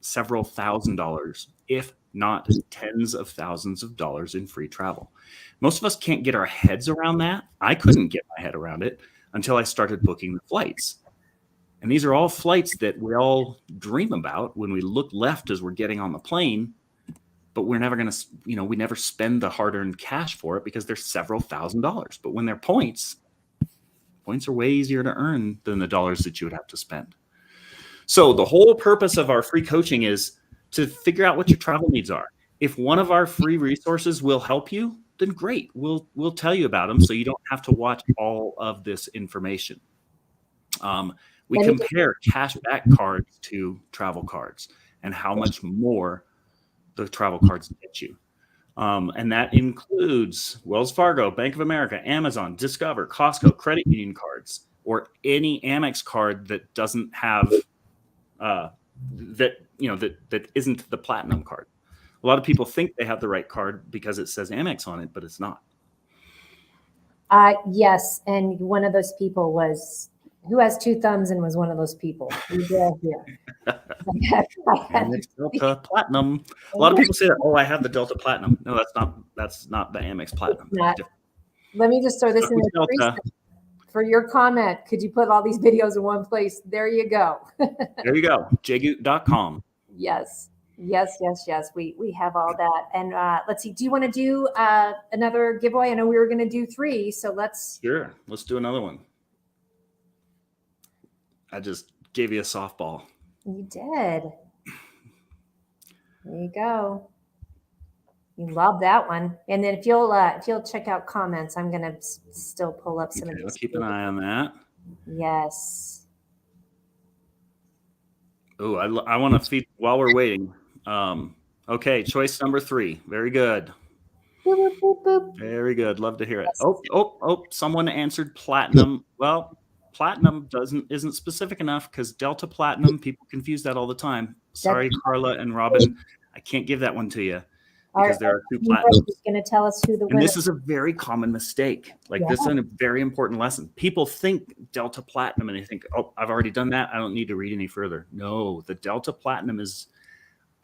several $1,000s, if not tens of thousands of dollars in free travel. Most of us can't get our heads around that. I couldn't get my head around it until I started booking the flights. And these are all flights that we all dream about when we look left as we're getting on the plane, but we're never going to, we never spend the hard-earned cash for it because they're several $1,000s. But when they're points are way easier to earn than the dollars that you would have to spend. So the whole purpose of our free coaching is to figure out what your travel needs are. If one of our free resources will help you, then great. We'll tell you about them so you don't have to watch all of this information. We compare cashback cards to travel cards and how much more the travel cards get you. And that includes Wells Fargo, Bank of America, Amazon, Discover, Costco, credit union cards, or any Amex card that doesn't have that isn't the platinum card. A lot of people think they have the right card because it says Amex on it, but it's not. Yes, and one of those people was who has two thumbs and was one of those people. Amex Delta Platinum. A lot of people say that. Oh, I have the Delta Platinum. No, that's not the Amex Platinum. Let me just throw this in there for your comment. Could you put all these videos in one place? There you go. There you go. jgoot.com. Yes. We have all that. And let's see. Do you want to do another giveaway? I know we were going to do 3, so let's. Sure. Let's do another one. I just gave you a softball. You did. There you go. You love that one. And then if you'll check out comments, I'm going to still pull up some of these. Let's keep an eye on that. Yes. Oh, I want to feed while we're waiting. Okay, choice number 3. Very good. Boop, boop, boop, boop. Very good. Love to hear it. Oh, someone answered platinum. Well, platinum isn't specific enough because Delta Platinum, people confuse that all the time. Sorry, Carla and Robin, I can't give that one to you because there are 2 platinums. He's going to tell us who the winner. And this is a very common mistake. This is a very important lesson. People think Delta Platinum and they think, oh, I've already done that. I don't need to read any further. No, the Delta Platinum is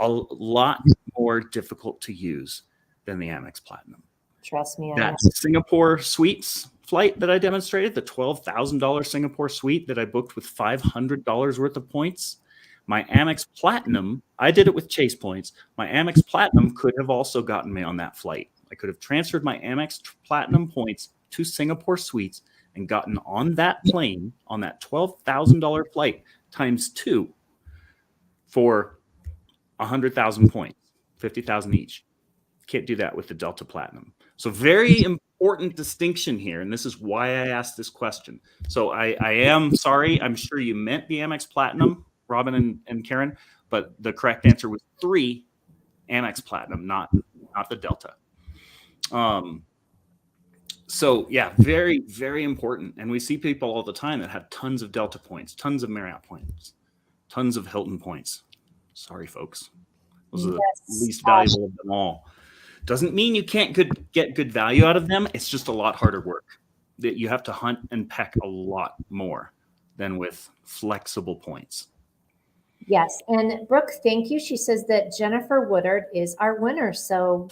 a lot more difficult to use than the Amex Platinum. Trust me. That Singapore Suites flight that I demonstrated, the $12,000 Singapore suite that I booked with $500 worth of points, my Amex Platinum, I did it with Chase points. My Amex Platinum could have also gotten me on that flight. I could have transferred my Amex Platinum points to Singapore Suites and gotten on that plane on that $12,000 flight times 2 for 100,000 points, 50,000 each. Can't do that with the Delta Platinum. So very important distinction here, and this is why I asked this question. So I am sorry. I'm sure you meant the Amex Platinum, Robin and Karen, but the correct answer was 3 Amex Platinum, not the Delta. So yeah, very, very important. And we see people all the time that have tons of Delta points, tons of Marriott points, tons of Hilton points. Sorry, folks. Those are the least valuable of them all. Doesn't mean you can't get good value out of them. It's just a lot harder work. That you have to hunt and peck a lot more than with flexible points. Yes. And Brooke, thank you. She says that Jennifer Woodard is our winner. So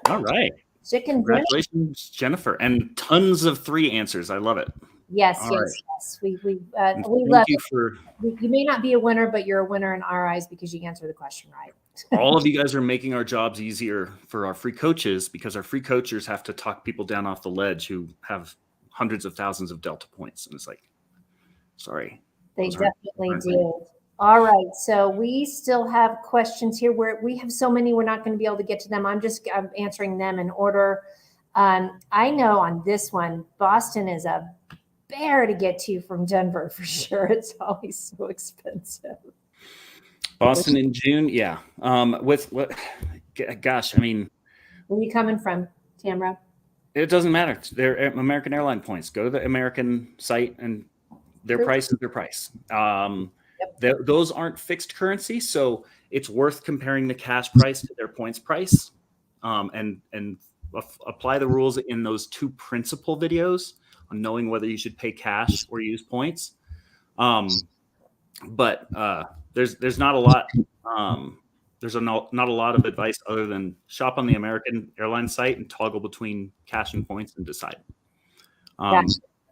all right. Chicken Congratulations, Jennifer. And tons of 3 answers. I love it. Yes, All yes, right. yes. We And we thank love you it. for You may not be a winner, but you're a winner in our eyes because you answered the question right. all of you guys are making our jobs easier for our free coaches, because our free coaches have to talk people down off the ledge who have hundreds of thousands of Delta points. And it's like, sorry. They those aren't- definitely do. All right. So we still have questions here where we have so many, we're not going to be able to get to them. I'm answering them in order. I know on this one, Boston is a bear to get to from Denver for sure. It's always so expensive. Boston in June. Yeah. With what, gosh, I mean, Where are you coming from, Tamra? it doesn't matter. They're American airline points. Go to the American site and their True. price is their price. Yep. Those aren't fixed currency, so it's worth comparing the cash price to their points price, and apply the rules in those two principal videos on knowing whether you should pay cash or use points. But there's not a lot. There's not a lot of advice other than shop on the American Airlines site and toggle between cash and points and decide. Gotcha.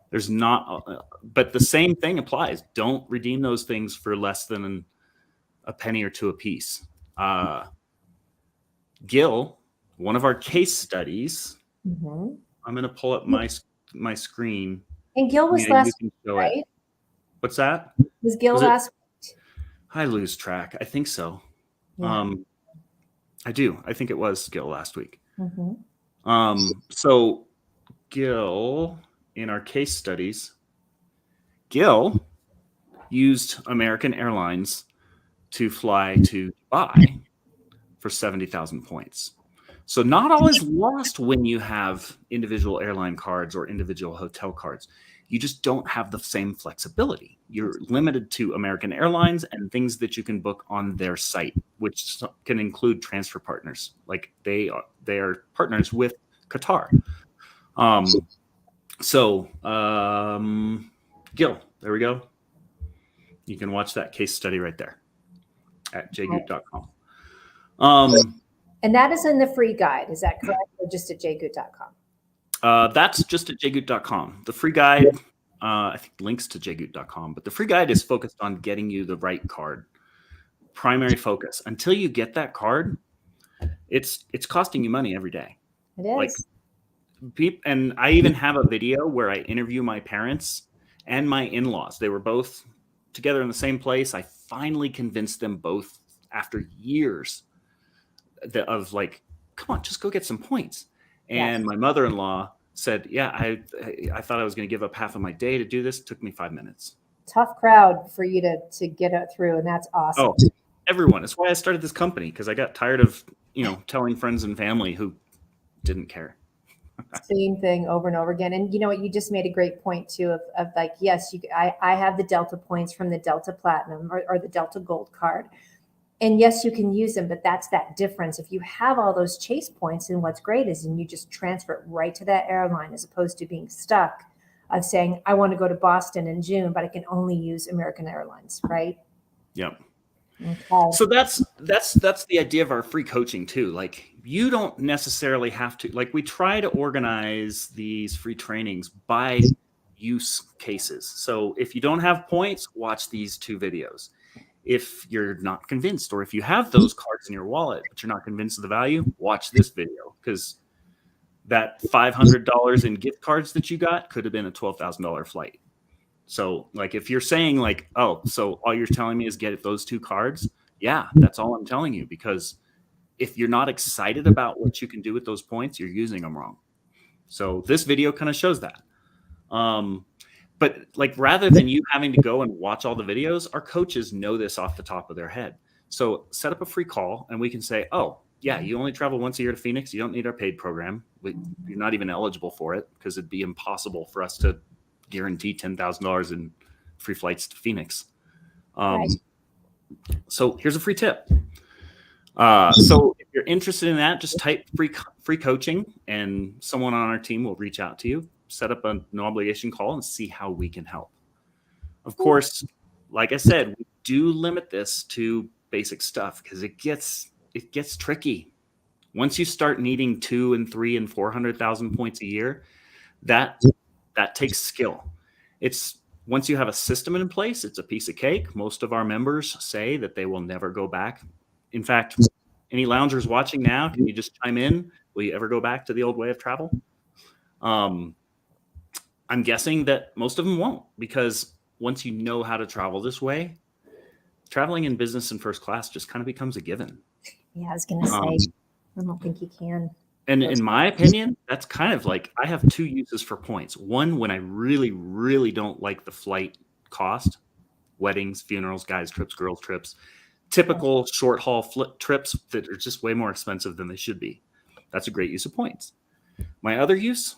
There's not, but the same thing applies. Don't redeem those things for less than a penny or two a piece. Gil, one of our case studies. Mm-hmm. I'm going to pull up my screen. And Gil was last week, right? It. What's that? Was Gil last week? I lose track. I think so. Yeah. I do. I think it was Gil last week. Mm-hmm. So Gil, in our case studies, Gil used American Airlines to fly to Dubai for 70,000 points. So not all is lost when you have individual airline cards or individual hotel cards. You just don't have the same flexibility. You're limited to American Airlines and things that you can book on their site, which can include transfer partners. Like they are partners with Qatar. Gil, there we go. You can watch that case study right there at jgoot.com. And that is in the free guide. Is that correct? Or just at jgoot.com? That's just at jgoot.com. The free guide, I think, links to jgoot.com, but the free guide is focused on getting you the right card. Primary focus. Until you get that card, it's costing you money every day. It is. And I even have a video where I interview my parents and my in-laws. They were both together in the same place. I finally convinced them both after years of like, come on, just go get some points. And Yes. my mother-in-law said, yeah, I thought I was going to give up half of my day to do this. It took me 5 minutes. Tough crowd for you to get it through. And that's awesome. Oh, everyone. That's why I started this company, because I got tired of, telling friends and family who didn't care. Same thing over and over again. And you know what? You just made a great point too of like, yes, I have the Delta points from the Delta Platinum or the Delta Gold card. And yes, you can use them, but that's that difference. If you have all those Chase points, and what's great is, and you just transfer it right to that airline, as opposed to being stuck of saying, I want to go to Boston in June, but I can only use American Airlines, right? Yep. Okay. So that's the idea of our free coaching too. Like, you don't necessarily have to, like, we try to organize these free trainings by use cases. So if you don't have points, watch these two videos. If you're not convinced, or if you have those cards in your wallet, but you're not convinced of the value, watch this video, because that $500 in gift cards that you got could have been a $12,000 flight. So like, if you're saying like, oh, so all you're telling me is get those two cards. Yeah, that's all I'm telling you, because if you're not excited about what you can do with those points, you're using them wrong. So this video kind of shows that. But like, rather than you having to go and watch all the videos, our coaches know this off the top of their head. So set up a free call and we can say, oh, yeah, you only travel once a year to Phoenix. You don't need our paid program. You're not even eligible for it, because it'd be impossible for us to guarantee $10,000 in free flights to Phoenix. Right. So here's a free tip. So if you're interested in that, just type free coaching and someone on our team will reach out to you, set up a no obligation call, and see how we can help. Of course, like I said, we do limit this to basic stuff, because it gets tricky. Once you start needing 200,000 and 300,000 and 400,000 points a year, that takes skill. It's once you have a system in place, it's a piece of cake. Most of our members say that they will never go back. In fact, any loungers watching now, can you just chime in? Will you ever go back to the old way of travel? I'm guessing that most of them won't, because once you know how to travel this way, traveling in business and first class just kind of becomes a given. Yeah, I was going to say, I don't think you can. And in my opinion, that's kind of like, I have two uses for points. One, when I really, really don't like the flight cost, weddings, funerals, guys trips, girls trips, typical short haul trips that are just way more expensive than they should be. That's a great use of points. My other use,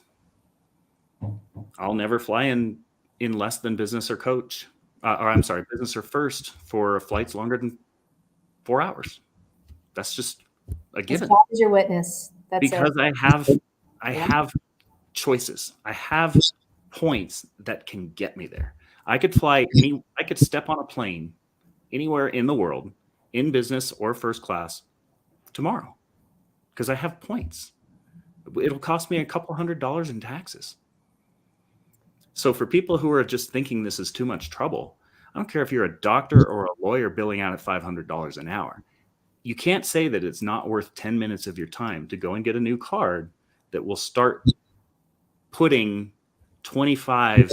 I'll never fly in less than business or coach, business or first for flights longer than 4 hours. That's just a given. God is your witness. That's because it. I have choices. I have points that can get me there. I could I could step on a plane anywhere in the world, in business or first class, tomorrow, because I have points. It'll cost me a couple $100 in taxes. So for people who are just thinking this is too much trouble, I don't care if you're a doctor or a lawyer billing out at $500 an hour. You can't say that it's not worth 10 minutes of your time to go and get a new card that will start putting 25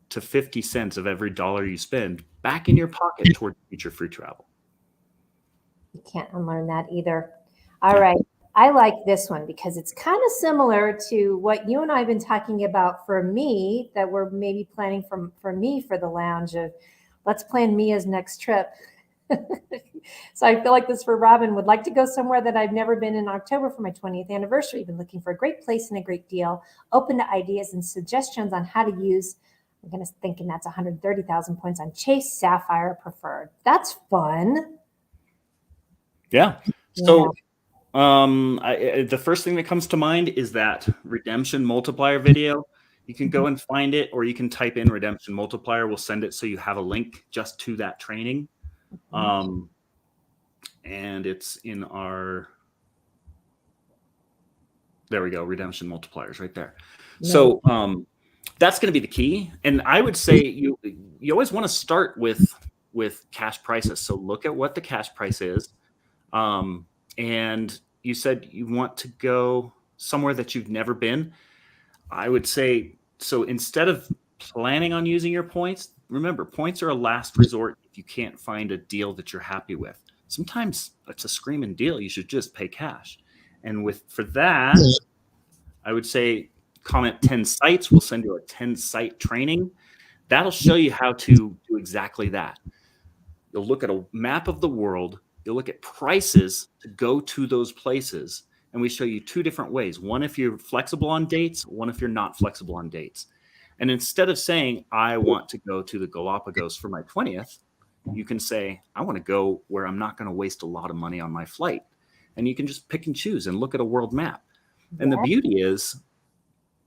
to 50 cents of every dollar you spend back in your pocket toward future free travel. You can't unlearn that either. All right. I like this one because it's kind of similar to what you and I have been talking about for me, that we're maybe planning for me for the lounge of let's plan Mia's next trip. So I feel like this for Robin. Would like to go somewhere that I've never been in October for my 20th anniversary. Been looking for a great place and a great deal. Open to ideas and suggestions on how to use. I'm going to thinking that's 130,000 points on Chase Sapphire Preferred. That's fun. Yeah. So the first thing that comes to mind is that redemption multiplier video. You can go and find it, or you can type in redemption multiplier. We'll send it so you have a link just to that training. And it's in our, there we go, redemption multipliers right there. Yeah. So that's going to be the key. And I would say you always want to start with cash prices. So look at what the cash price is. And you said you want to go somewhere that you've never been. I would say, so instead of planning on using your points, remember, points are a last resort if you can't find a deal that you're happy with. Sometimes it's a screaming deal. You should just pay cash. And for that, I would say comment 10 sites. We'll send you a 10 site training. That'll show you how to do exactly that. You'll look at a map of the world. You'll look at prices to go to those places. And we show you two different ways. One, if you're flexible on dates, one, if you're not flexible on dates. And instead of saying, I want to go to the Galapagos for my 20th, you can say, I want to go where I'm not going to waste a lot of money on my flight. And you can just pick and choose and look at a world map. And the beauty is,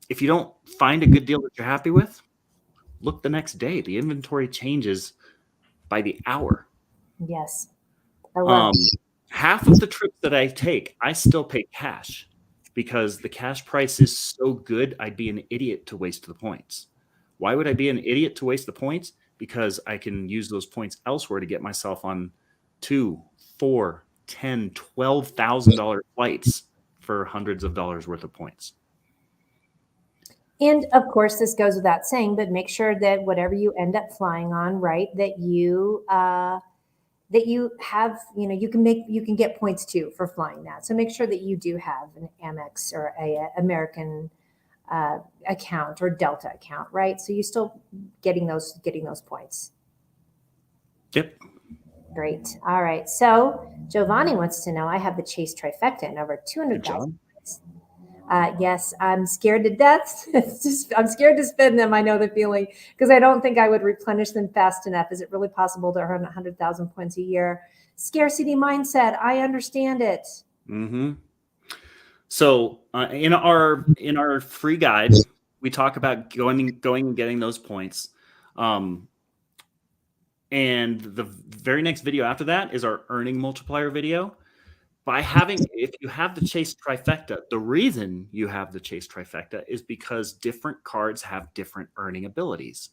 if you don't find a good deal that you're happy with, look the next day. The inventory changes by the hour. Yes. I love half of the trips that I take, I still pay cash because the cash price is so good. I'd be an idiot to waste the points. Why would I be an idiot to waste the points? Because I can use those points elsewhere to get myself on $2,000, $4,000, $10,000, $12,000 flights for hundreds of dollars worth of points. And of course, this goes without saying, but make sure that whatever you end up flying on, right, that you have, you can get points too for flying that. So make sure that you do have an Amex or a American account or Delta account, right? So you're still getting those points. Yep. Great. All right. So Giovanni wants to know, I have the Chase trifecta and over 200,000 points. Yes, I'm scared to death. I'm scared to spend them. I know the feeling, because I don't think I would replenish them fast enough. Is it really possible to earn 100,000 points a year? Scarcity mindset. I understand it. Mm-hmm. So in our free guide, we talk about going and getting those points. And the very next video after that is our earning multiplier video. If you have the Chase trifecta, the reason you have the Chase trifecta is because different cards have different earning abilities.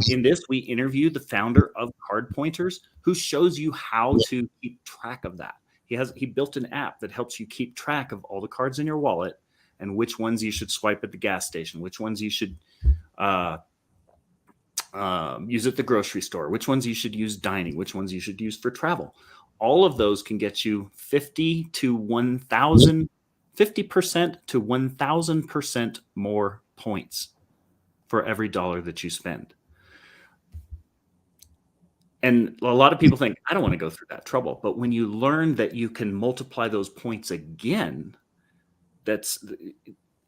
In this, we interview the founder of Card Pointers, who shows you how to keep track of that. He built an app that helps you keep track of all the cards in your wallet and which ones you should swipe at the gas station, which ones you should use at the grocery store, which ones you should use dining, which ones you should use for travel. All of those can get you 50% to 1,000% more points for every dollar that you spend. And a lot of people think, I don't want to go through that trouble. But when you learn that you can multiply those points again,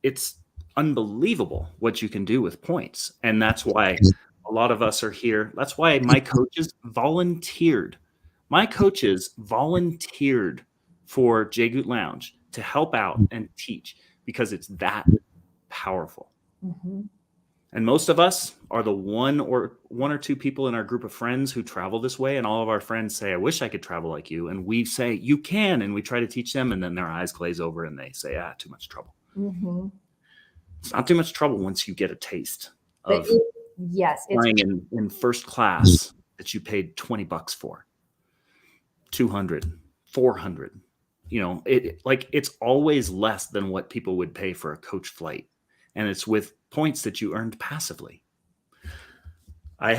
it's unbelievable what you can do with points. And that's why a lot of us are here. That's why my coaches volunteered. My coaches volunteered for Jay Goot Lounge to help out and teach, because it's that powerful. Mm-hmm. And most of us are the one or two people in our group of friends who travel this way. And all of our friends say, I wish I could travel like you. And we say, you can. And we try to teach them. And then their eyes glaze over and they say, too much trouble. Mm-hmm. It's not too much trouble once you get a taste of flying in first class that you paid $20 for, $200, $400. It's always less than what people would pay for a coach flight. And it's with points that you earned passively. I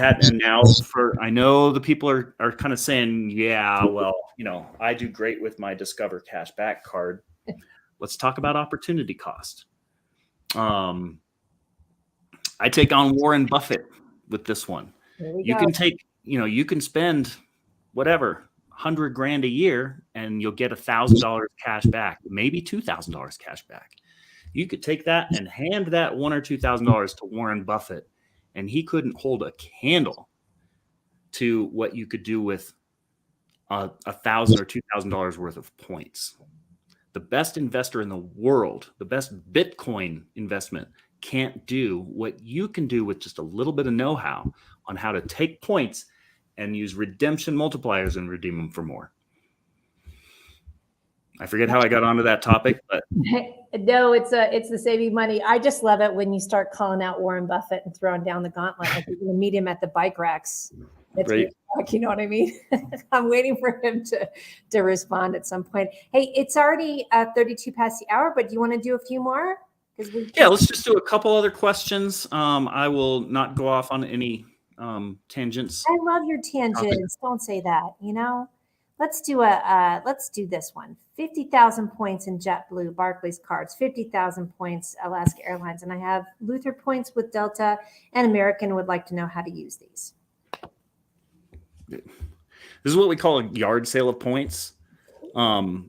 know the people are kind of saying, I do great with my Discover Cash Back card. Let's talk about opportunity cost. I take on Warren Buffett with this one. You can spend whatever, $100,000 a year and you'll get $1,000 cash back, maybe $2,000 cash back. You could take that and hand that $1,000 or $2,000 to Warren Buffett, and he couldn't hold a candle to what you could do with $1,000 or $2,000 worth of points. The best investor in the world, the best Bitcoin investment, can't do what you can do with just a little bit of know-how on how to take points and use redemption multipliers and redeem them for more. I forget how I got onto that topic, but no, it's the saving money. I just love it when you start calling out Warren Buffett and throwing down the gauntlet. Like you're going to meet him at the bike racks. Right. You know what I mean? I'm waiting for him to respond at some point. Hey, it's already 32 past the hour, but do you want to do a few more? Let's just do a couple other questions. I will not go off on any tangents. I love your tangents. Don't say that. Let's do this one. 50,000 points in JetBlue, Barclays cards, 50,000 points, Alaska Airlines. And I have Luther points with Delta, and American would like to know how to use these. This is what we call a yard sale of points.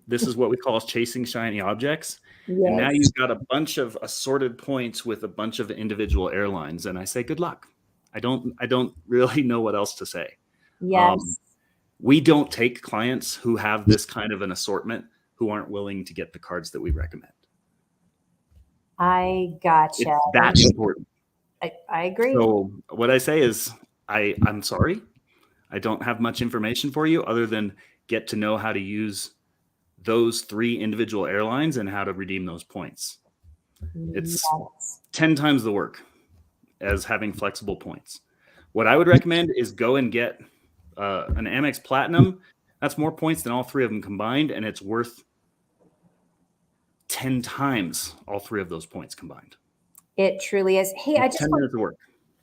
This is what we call chasing shiny objects. Yes. And now you've got a bunch of assorted points with a bunch of individual airlines. And I say, good luck. I don't really know what else to say. Yes. We don't take clients who have this kind of an assortment who aren't willing to get the cards that we recommend. I gotcha. It's that important. I agree. So what I say is, I'm sorry. I don't have much information for you other than get to know how to use those 3 individual airlines and how to redeem those points. It's 10 times the work as having flexible points. What I would recommend is go and get an Amex Platinum. That's more points than all 3 of them combined, and it's worth 10 times all 3 of those points combined. It truly is. Hey, I just want to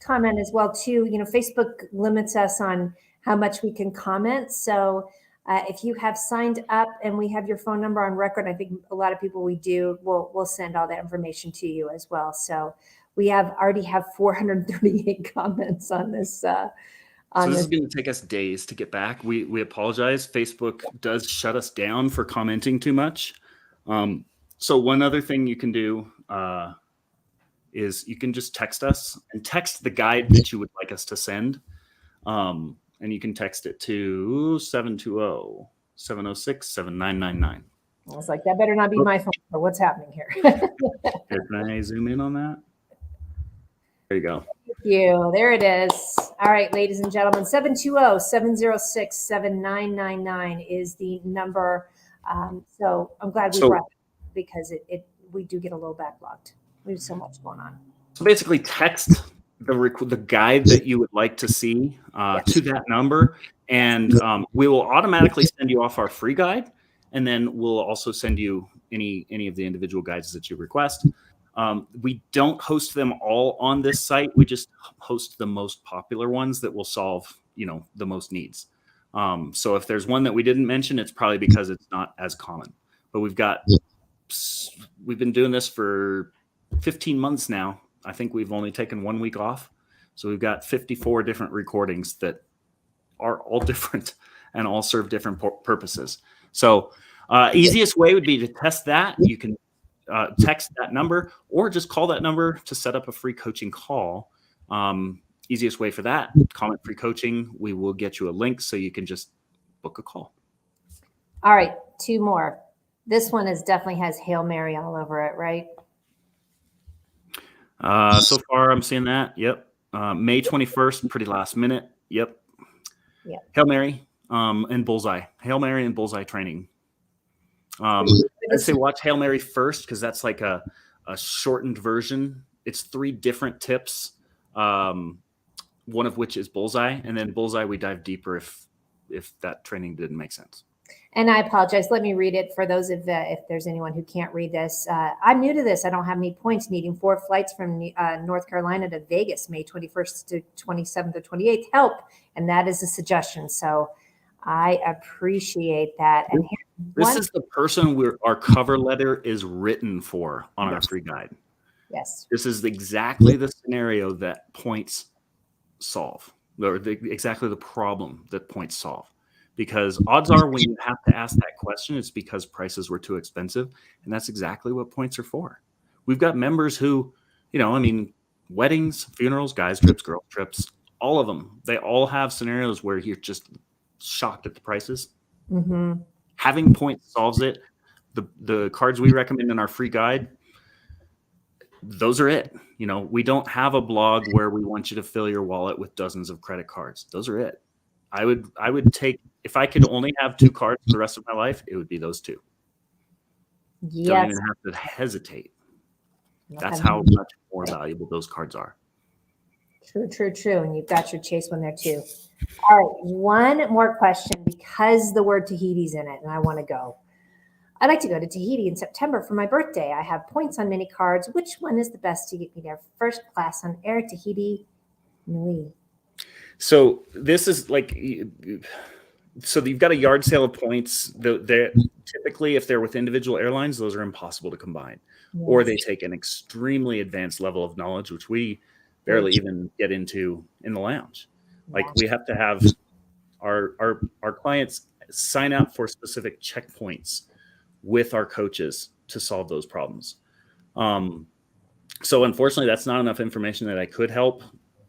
comment as well too. Facebook limits us on how much we can comment. So if you have signed up and we have your phone number on record, I think a lot of people we'll send all that information to you as well. So we already have 438 comments on this. So this is going to take us days to get back. We apologize. Facebook does shut us down for commenting too much. So one other thing you can do is you can just text us and text the guide that you would like us to send. And you can text it to 720-706-7999. I was like, that better not be my phone. Or what's happening here? Can I zoom in on that? There you go. Thank you. There it is. All right, ladies and gentlemen, 720-706-7999 is the number. So I'm glad we brought it because we do get a little backlogged. We have so much going on. So basically text the guide that you would like to see to that number, and we will automatically send you off our free guide, and then we'll also send you any of the individual guides that you request. We don't host them all on this site. We just host the most popular ones that will solve, the most needs. So if there's one that we didn't mention, it's probably because it's not as common. But we've been doing this for 15 months now. I think we've only taken 1 week off. So we've got 54 different recordings that are all different and all serve different purposes. So easiest way would be to test that. You can text that number or just call that number to set up a free coaching call. Easiest way for that, comment free coaching. We will get you a link so you can just book a call. All right, 2 more. This one definitely has Hail Mary all over it, right? So far, I'm seeing that. Yep. May 21st, pretty last minute. Yep. Hail Mary and Bullseye. Hail Mary and Bullseye training. I'd say watch Hail Mary first because that's like a shortened version. It's 3 different tips, one of which is Bullseye. And then Bullseye, we dive deeper if that training didn't make sense. And I apologize. Let me read it for those if there's anyone who can't read this. I'm new to this. I don't have any points. Needing 4 flights from North Carolina to Vegas, May 21st to 27th or 28th. Help. And that is a suggestion. So I appreciate that. And this is the person our cover letter is written for on our free guide. Yes. This is exactly the scenario that points solve, or exactly the problem that points solve. Because odds are when you have to ask that question, it's because prices were too expensive. And that's exactly what points are for. We've got members who, weddings, funerals, guys trips, girl trips, all of them, they all have scenarios where you're just shocked at the prices. Mm-hmm. Having points solves it. The cards we recommend in our free guide, those are it. We don't have a blog where we want you to fill your wallet with dozens of credit cards. Those are it. I would take, if I could only have 2 cards for the rest of my life, it would be those 2. Yes. Don't even have to hesitate. That's how much more valuable those cards are. True. And you've got your Chase one there too. All right, one more question because the word Tahiti's in it and I want to go. I'd like to go to Tahiti in September for my birthday. I have points on many cards. Which one is the best to get me there? First class on Air Tahiti Nui. So this is so you've got a yard sale of points. Typically, if they're with individual airlines, those are impossible to combine. Yes. Or they take an extremely advanced level of knowledge, which we barely even get into in the lounge. We have to have our clients sign up for specific checkpoints with our coaches to solve those problems. So unfortunately, that's not enough information that I could help.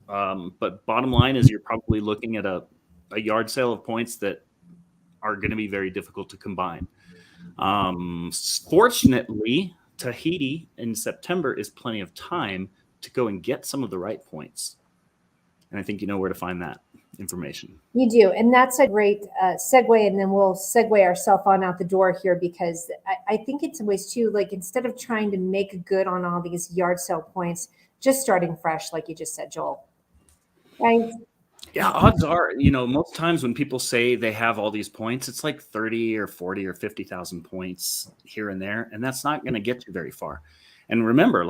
But bottom line is you're probably looking at a yard sale of points that are going to be very difficult to combine. Fortunately, Tahiti in September is plenty of time to go and get some of the right points. And I think you know where to find that information. You do. And that's a great segue. And then we'll segue ourselves on out the door here because I think in some ways too, instead of trying to make good on all these yard sale points, just starting fresh, like you just said, Joel. Right? Yeah, odds are, most times when people say they have all these points, it's like 30 or 40 or 50,000 points here and there. And that's not going to get you very far. And remember,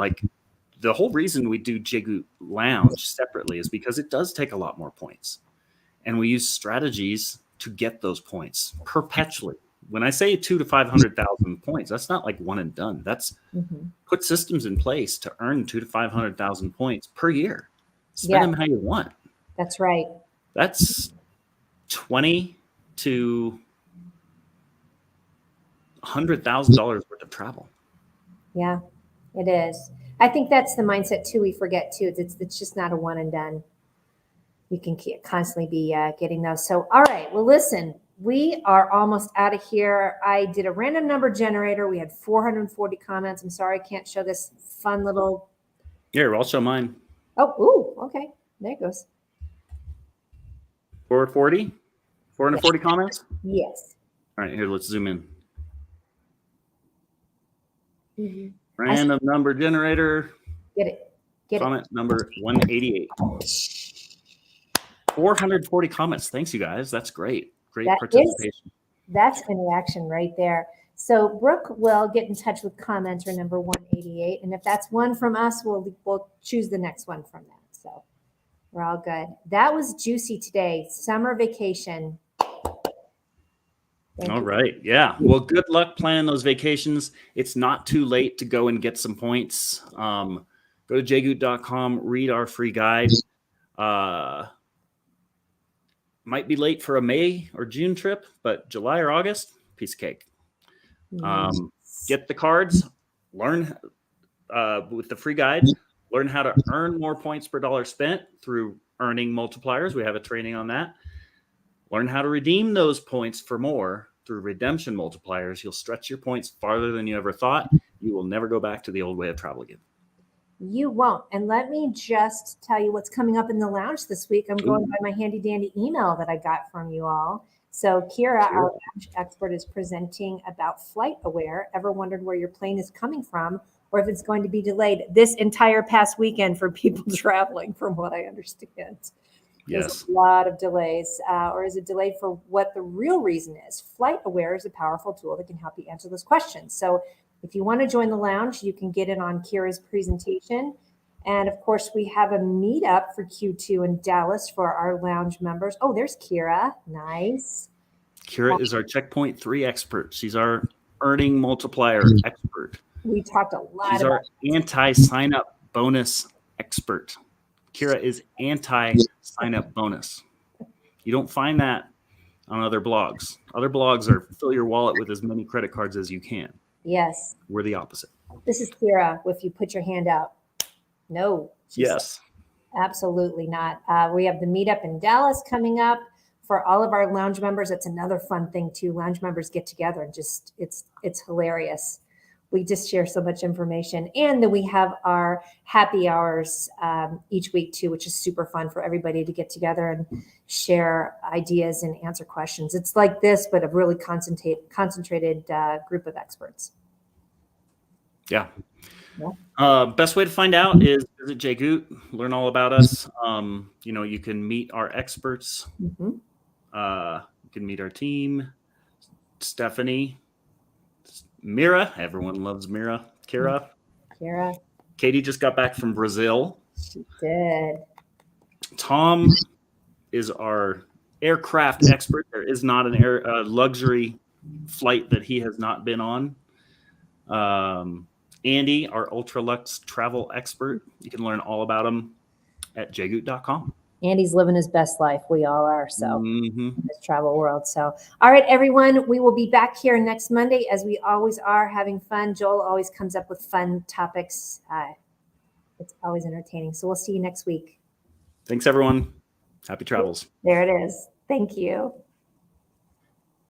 the whole reason we do Jigu Lounge separately is because it does take a lot more points. And we use strategies to get those points perpetually. When I say 200,000 to 500,000 points, that's not like one and done. That's put systems in place to earn 200,000 to 500,000 points per year. Spend them how you want. That's right. That's $20,000 to $100,000 worth of travel. Yeah, it is. I think that's the mindset too. We forget too. It's just not a one and done. You can constantly be getting those. So, all right. Well, listen, we are almost out of here. I did a random number generator. We had 440 comments. I'm sorry I can't show this fun little. Here, I'll show mine. Oh, okay. There it goes. 440 comments? Yes. All right, here, let's zoom in. Random number generator. Get Comment number 188. 440 comments. Thanks, you guys. That's great. Great participation. That's interaction right there. So Brooke will get in touch with commenter number 188. And if that's one from us, we'll choose the next one from that. So we're all good. That was juicy today. Summer vacation. All right. Yeah. Well, good luck planning those vacations. It's not too late to go and get some points. Go to jgoot.com, read our free guide. Might be late for a May or June trip, but July or August, piece of cake. Get the cards, learn with the free guide, learn how to earn more points per dollar spent through earning multipliers. We have a training on that. Learn how to redeem those points for more through redemption multipliers. You'll stretch your points farther than you ever thought. You will never go back to the old way of travel again. You won't. And let me just tell you what's coming up in the lounge this week. I'm going by my handy dandy email that I got from you all. So Kira, our lounge expert, is presenting about Flight Aware. Ever wondered where your plane is coming from or if it's going to be delayed this entire past weekend for people traveling, from what I understand? There's a lot of delays, or is it delayed for what the real reason is? Flight Aware is a powerful tool that can help you answer those questions. So if you want to join the lounge, you can get in on Kira's presentation. And of course, we have a meetup for Q2 in Dallas for our lounge members. Oh, there's Kira. Nice. Kira is our Checkpoint 3 expert. She's our earning multiplier expert. We talked a lot She's about our anti-sign-up bonus expert. Kira is anti-sign-up bonus. You don't find that on other blogs. Other blogs are fill your wallet with as many credit cards as you can. Yes. We're the opposite. This is Kira, if you put your hand out. No. Yes. Absolutely not. We have the meetup in Dallas coming up for all of our lounge members. It's another fun thing too. Lounge members get together and just, it's hilarious. We just share so much information. And then we have our happy hours each week too, which is super fun for everybody to get together and share ideas and answer questions. It's like this, but a really concentrated group of experts. Yeah. Best way to find out is visit JGoot, learn all about us. You can meet our experts. Mm-hmm. You can meet our team. Stephanie, Mira, everyone loves Mira. Kira. Katie just got back from Brazil. She did. Tom is our aircraft expert. There is not an luxury flight that he has not been on. Andy, our Ultralux travel expert. You can learn all about him at jgoot.com. Andy's living his best life. We all are. So in this travel world. So, all right, everyone, we will be back here next Monday as we always are, having fun. Joel always comes up with fun topics. It's always entertaining. So we'll see you next week. Thanks, everyone. Happy travels. There it is. Thank you.